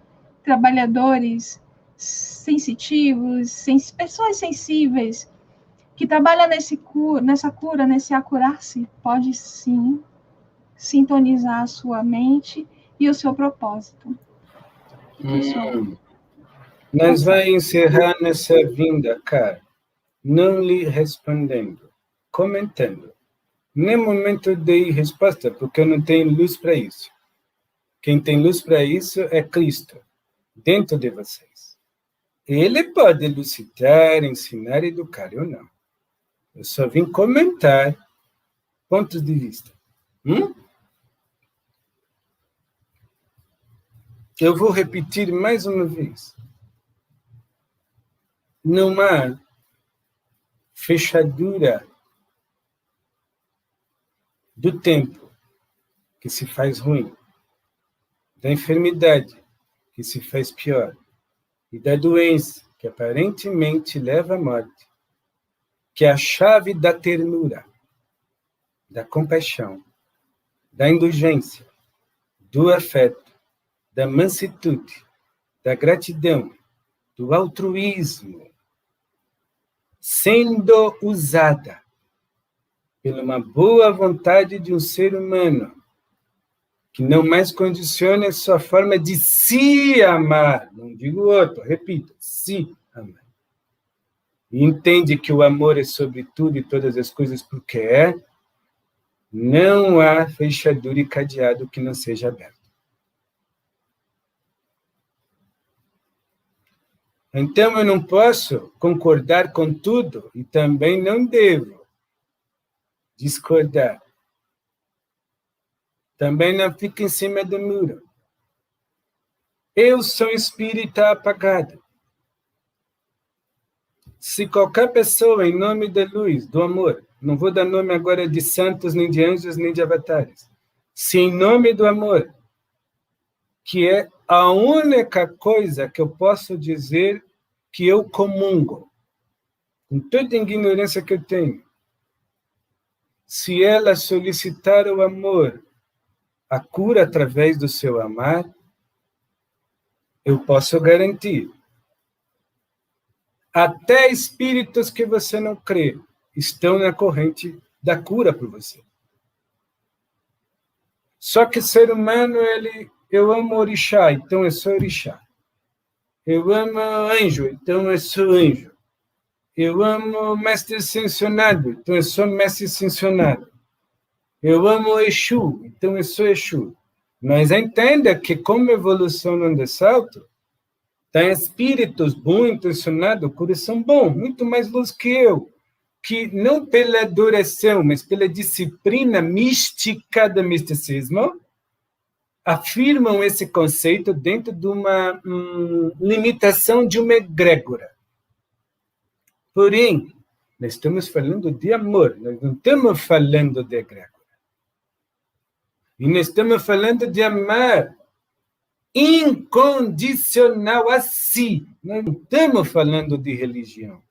trabalhadores sensitivos, pessoas sensíveis, que trabalham nessa cura, nesse acurar-se, pode sim sintonizar a sua mente e o seu propósito. Nós vamos encerrar nessa vinda, cara, não lhe respondendo, comentando. Nem momento de resposta, porque eu não tenho luz para isso. Quem tem luz para isso é Cristo, dentro de vocês. Ele pode elucidar, ensinar, educar, eu não. Eu só vim comentar pontos de vista. Eu vou repetir mais uma vez. Não há fechadura do tempo que se faz ruim, da enfermidade que se faz pior e da doença que aparentemente leva à morte, que é a chave da ternura, da compaixão, da indulgência, do afeto, da mansitude, da gratidão, do altruísmo, sendo usada pela uma boa vontade de um ser humano que não mais condiciona a sua forma de se amar, não digo outro, repito, se amar. E entende que o amor é sobre tudo e todas as coisas porque é, não há fechadura e cadeado que não seja aberto. Então, eu não posso concordar com tudo e também não devo discordar. Também não fica em cima do muro. Eu sou espírita apagado. Se qualquer pessoa, em nome da luz, do amor, não vou dar nome agora de santos, nem de anjos, nem de avatares, se em nome do amor, que é a única coisa que eu posso dizer que eu comungo, com toda a ignorância que eu tenho, se ela solicitar o amor, a cura através do seu amar, eu posso garantir. Até espíritos que você não crê estão na corrente da cura por você. Só que ser humano, eu amo orixá, então eu sou orixá. Eu amo anjo, então eu sou anjo. Eu amo mestre ascensionado, então eu sou mestre ascensionado. Eu amo Exu, então eu sou Exu. Mas entenda que como evolução não dá salto, tem espíritos bom intencionados, coração bom, muito mais luz que eu, que não pela adoração, mas pela disciplina mística do misticismo, afirmam esse conceito dentro de uma limitação de uma egrégora. Porém, nós estamos falando de amor, nós não estamos falando de egrégora. E nós estamos falando de amar incondicional a si. Nós não estamos falando de religião.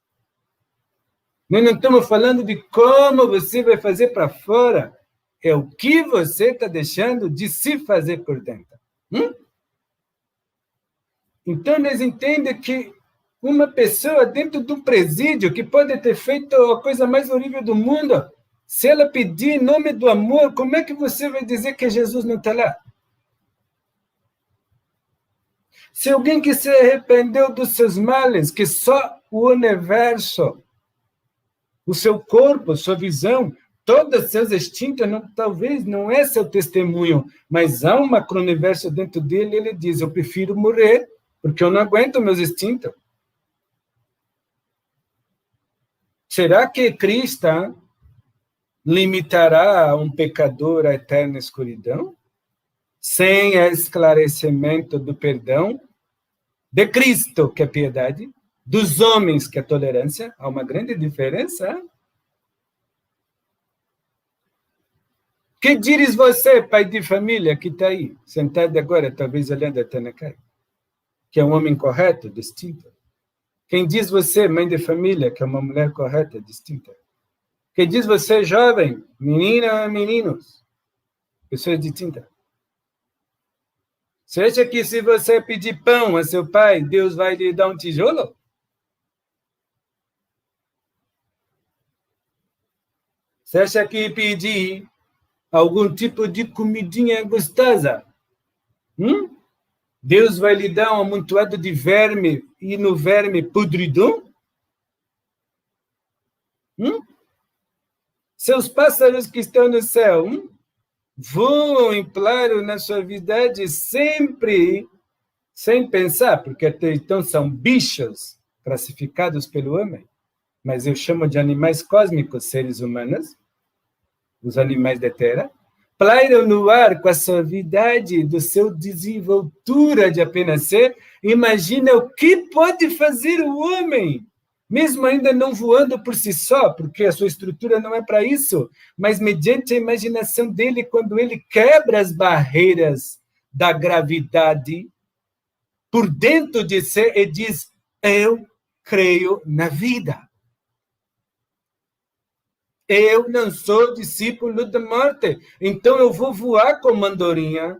Nós não estamos falando de como você vai fazer para fora. É o que você está deixando de se fazer por dentro. Então, nós entendemos que uma pessoa dentro de um presídio que pode ter feito a coisa mais horrível do mundo, se ela pedir em nome do amor, como é que você vai dizer que Jesus não está lá? Se alguém que se arrependeu dos seus males, que só o universo, o seu corpo, sua visão, todos os seus instintos, talvez não é seu testemunho, mas há um macro-universo dentro dele, ele diz, eu prefiro morrer, porque eu não aguento meus instintos. Será que Cristo limitará um pecador à eterna escuridão? Sem esclarecimento do perdão, de Cristo, que é piedade, dos homens, que é tolerância, há uma grande diferença. Que diz você, pai de família, que está aí, sentado agora, talvez olhando a Tanaka, que é um homem correto, distinto? Quem diz você, mãe de família, que é uma mulher correta, distinta? Quem diz você, jovem, menina, meninos, pessoas distintas? Você acha que se você pedir pão a seu pai, Deus vai lhe dar um tijolo? Você acha que pedir algum tipo de comidinha gostosa, Deus vai lhe dar um amontoado de verme e no verme podridão? Seus pássaros que estão no céu, voam em claro na suavidade sempre, sem pensar, porque até então são bichos classificados pelo homem, mas eu chamo de animais cósmicos, seres humanos, os animais da Terra, plairam no ar com a suavidade do seu desenvoltura de apenas ser. Imagina o que pode fazer o homem, mesmo ainda não voando por si só, porque a sua estrutura não é para isso, mas mediante a imaginação dele, quando ele quebra as barreiras da gravidade, por dentro de si, e diz, eu creio na vida. Eu não sou discípulo da morte, então eu vou voar como andorinha,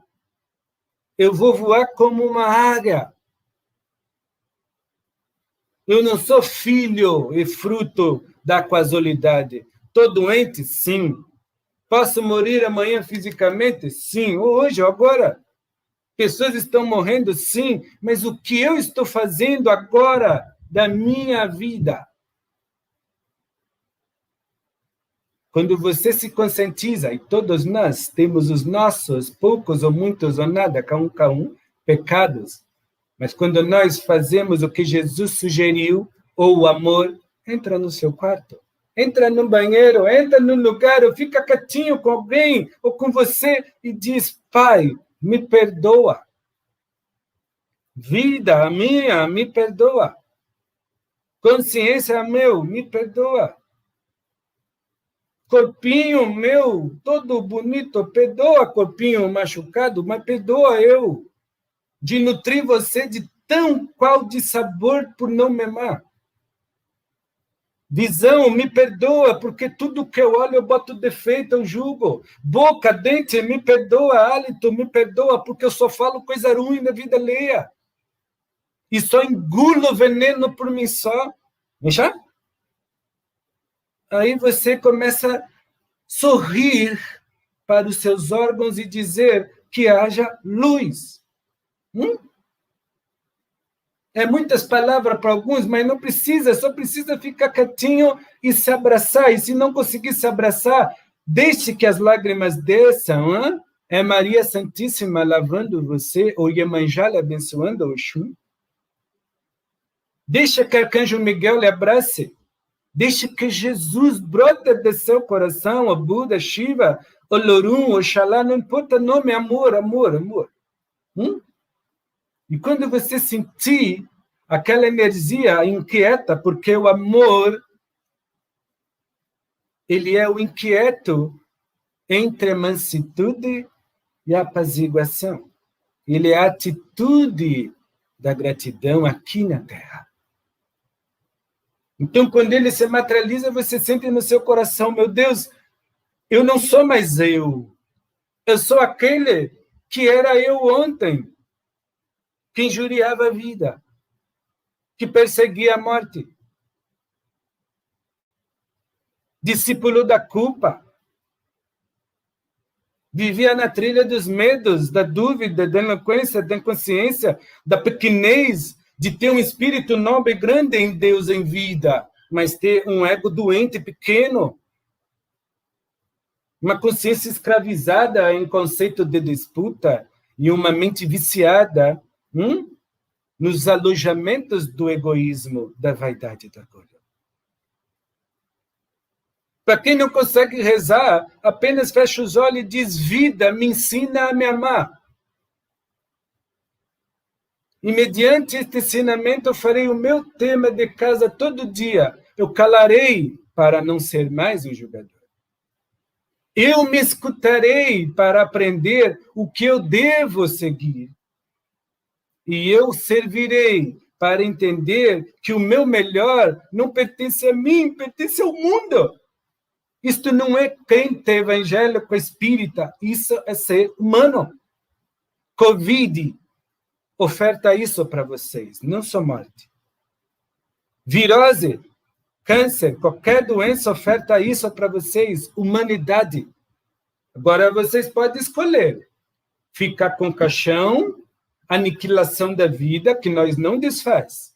eu vou voar como uma águia. Eu não sou filho e fruto da casualidade. Estou doente? Sim. Posso morrer amanhã fisicamente? Sim. Hoje, agora. Pessoas estão morrendo? Sim. Mas o que eu estou fazendo agora da minha vida? Quando você se conscientiza, e todos nós temos os nossos, poucos ou muitos ou nada, cada um, pecados, mas quando nós fazemos o que Jesus sugeriu, ou o amor, entra no seu quarto, entra no banheiro, entra no lugar, ou fica quietinho com alguém, ou com você, e diz, Pai, me perdoa. Vida minha, me perdoa. Consciência meu, me perdoa. Corpinho meu, todo bonito, perdoa, corpinho machucado, mas perdoa eu de nutrir você de tão qual de sabor por não me amar. Visão, me perdoa, porque tudo que eu olho eu boto defeito, eu julgo. Boca, dente, me perdoa. Hálito, me perdoa, porque eu só falo coisa ruim na vida alheia. E só engulo veneno por mim só. Já? Aí você começa a sorrir para os seus órgãos e dizer que haja luz. É muitas palavras para alguns, mas não precisa, só precisa ficar quietinho e se abraçar. E se não conseguir se abraçar, deixe que as lágrimas desçam. Hein? É Maria Santíssima lavando você, ou Iemanjá lhe abençoando, Oxum. Deixa que Arcanjo Miguel lhe abrace. Deixa que Jesus brote de seu coração, o Buda, Shiva, o Lorum, Oxalá, não importa o nome, amor, amor, amor. E quando você sentir aquela energia inquieta, porque o amor, ele é o inquieto entre a mansitude e a apaziguação. Ele é a atitude da gratidão aqui na Terra. Então, quando ele se materializa, você sente no seu coração, meu Deus, eu não sou mais eu sou aquele que era eu ontem, que injuriava a vida, que perseguia a morte. Discípulo da culpa. Vivia na trilha dos medos, da dúvida, da eloquência, da inconsciência, da pequenez, de ter um espírito nobre grande em Deus em vida, mas ter um ego doente pequeno. Uma consciência escravizada em conceito de disputa e uma mente viciada nos alojamentos do egoísmo, da vaidade e do orgulho. Para quem não consegue rezar, apenas fecha os olhos e diz, vida, me ensina a me amar. E mediante este ensinamento eu farei o meu tema de casa todo dia. Eu calarei para não ser mais um julgador. Eu me escutarei para aprender o que eu devo seguir. E eu servirei para entender que o meu melhor não pertence a mim, pertence ao mundo. Isto não é crente evangélico espírita, isso é ser humano. Covid oferta isso para vocês, não só morte. Virose, câncer, qualquer doença oferta isso para vocês, humanidade. Agora vocês podem escolher ficar com caixão, aniquilação da vida, que nós não desfaz,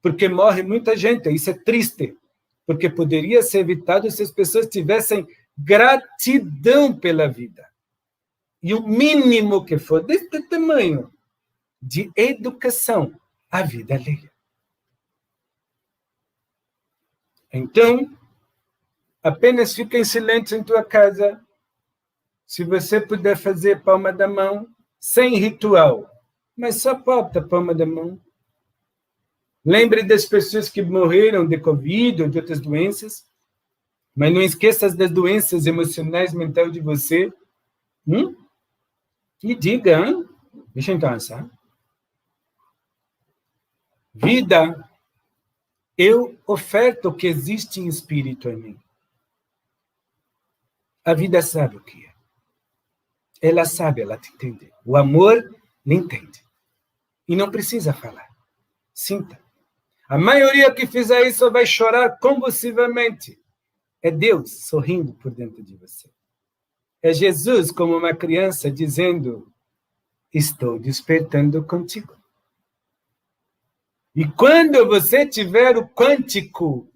porque morre muita gente, isso é triste, porque poderia ser evitado se as pessoas tivessem gratidão pela vida. E o mínimo que for deste tamanho, de educação à vida alheia. Então, apenas fica em silêncio em tua casa. Se você puder fazer palma da mão, sem ritual, mas só palma da mão. Lembre das pessoas que morreram de Covid ou de outras doenças, mas não esqueça das doenças emocionais mentais de você. E diga, deixa eu pensar. Vida, eu oferto o que existe em espírito em mim. A vida sabe o que é. Ela sabe, ela te entende. O amor lhe entende. E não precisa falar. Sinta. A maioria que fizer isso vai chorar convulsivamente. É Deus sorrindo por dentro de você. É Jesus como uma criança dizendo, estou despertando contigo. E quando você tiver o quântico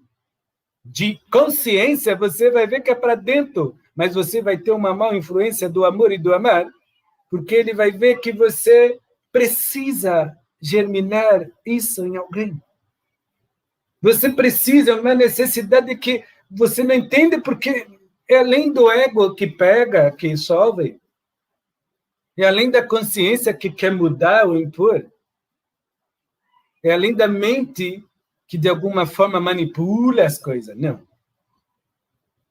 de consciência, você vai ver que é para dentro, mas você vai ter uma maior influência do amor e do amar, porque ele vai ver que você precisa germinar isso em alguém. Você precisa, uma necessidade que você não entende, porque é além do ego que pega, que sofre, é além da consciência que quer mudar ou impor. é além da mente que de alguma forma manipula as coisas, não.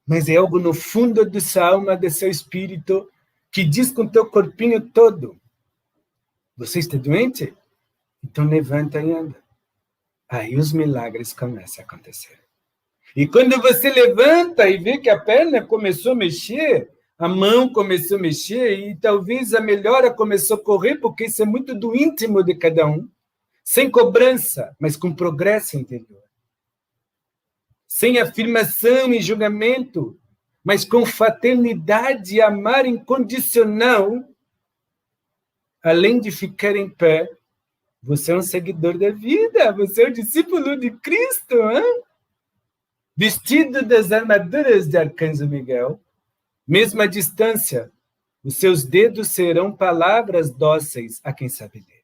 Mas é algo no fundo de sua alma, de seu espírito, que diz com teu corpinho todo: você está doente? Então levanta e anda. Aí os milagres começam a acontecer. E quando você levanta e vê que a perna começou a mexer, a mão começou a mexer e talvez a melhora começou a correr, porque isso é muito do íntimo de cada um, sem cobrança, mas com progresso interior. Sem afirmação e julgamento, mas com fraternidade e amar incondicional, além de ficar em pé, você é um seguidor da vida, você é um discípulo de Cristo, hein? Vestido das armaduras de Arcanjo Miguel, mesmo à distância, os seus dedos serão palavras dóceis a quem sabe ler.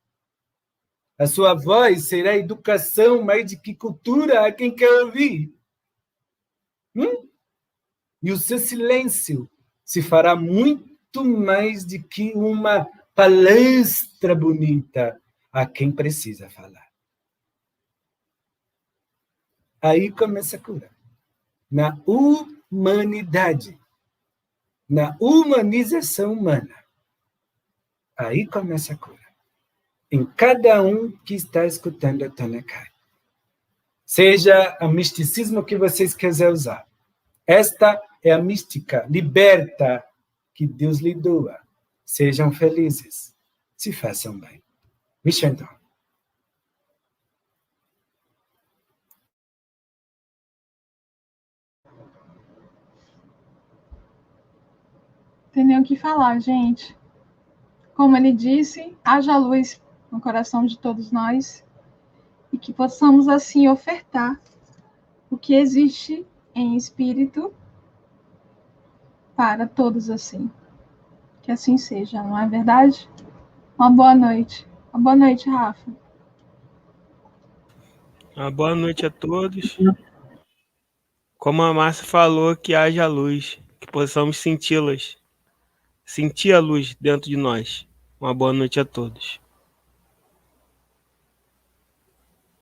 A sua voz será educação mais do que cultura a quem quer ouvir. E o seu silêncio se fará muito mais do que uma palestra bonita a quem precisa falar. Aí começa a cura. Na humanidade, na humanização humana. Aí começa a cura. Em cada um que está escutando a Tonakai. Seja o misticismo que vocês quiserem usar. Esta é a mística liberta que Deus lhe doa. Sejam felizes. Se façam bem. Vicentão. Tem nem o que falar, gente. Como ele disse, haja luz no coração de todos nós e que possamos assim ofertar o que existe em espírito para todos assim. Que assim seja, não é verdade? Uma boa noite. Uma boa noite, Rafa. Uma boa noite a todos. Como a Márcia falou, que haja luz, que possamos senti-las. Sentir a luz dentro de nós. Uma boa noite a todos.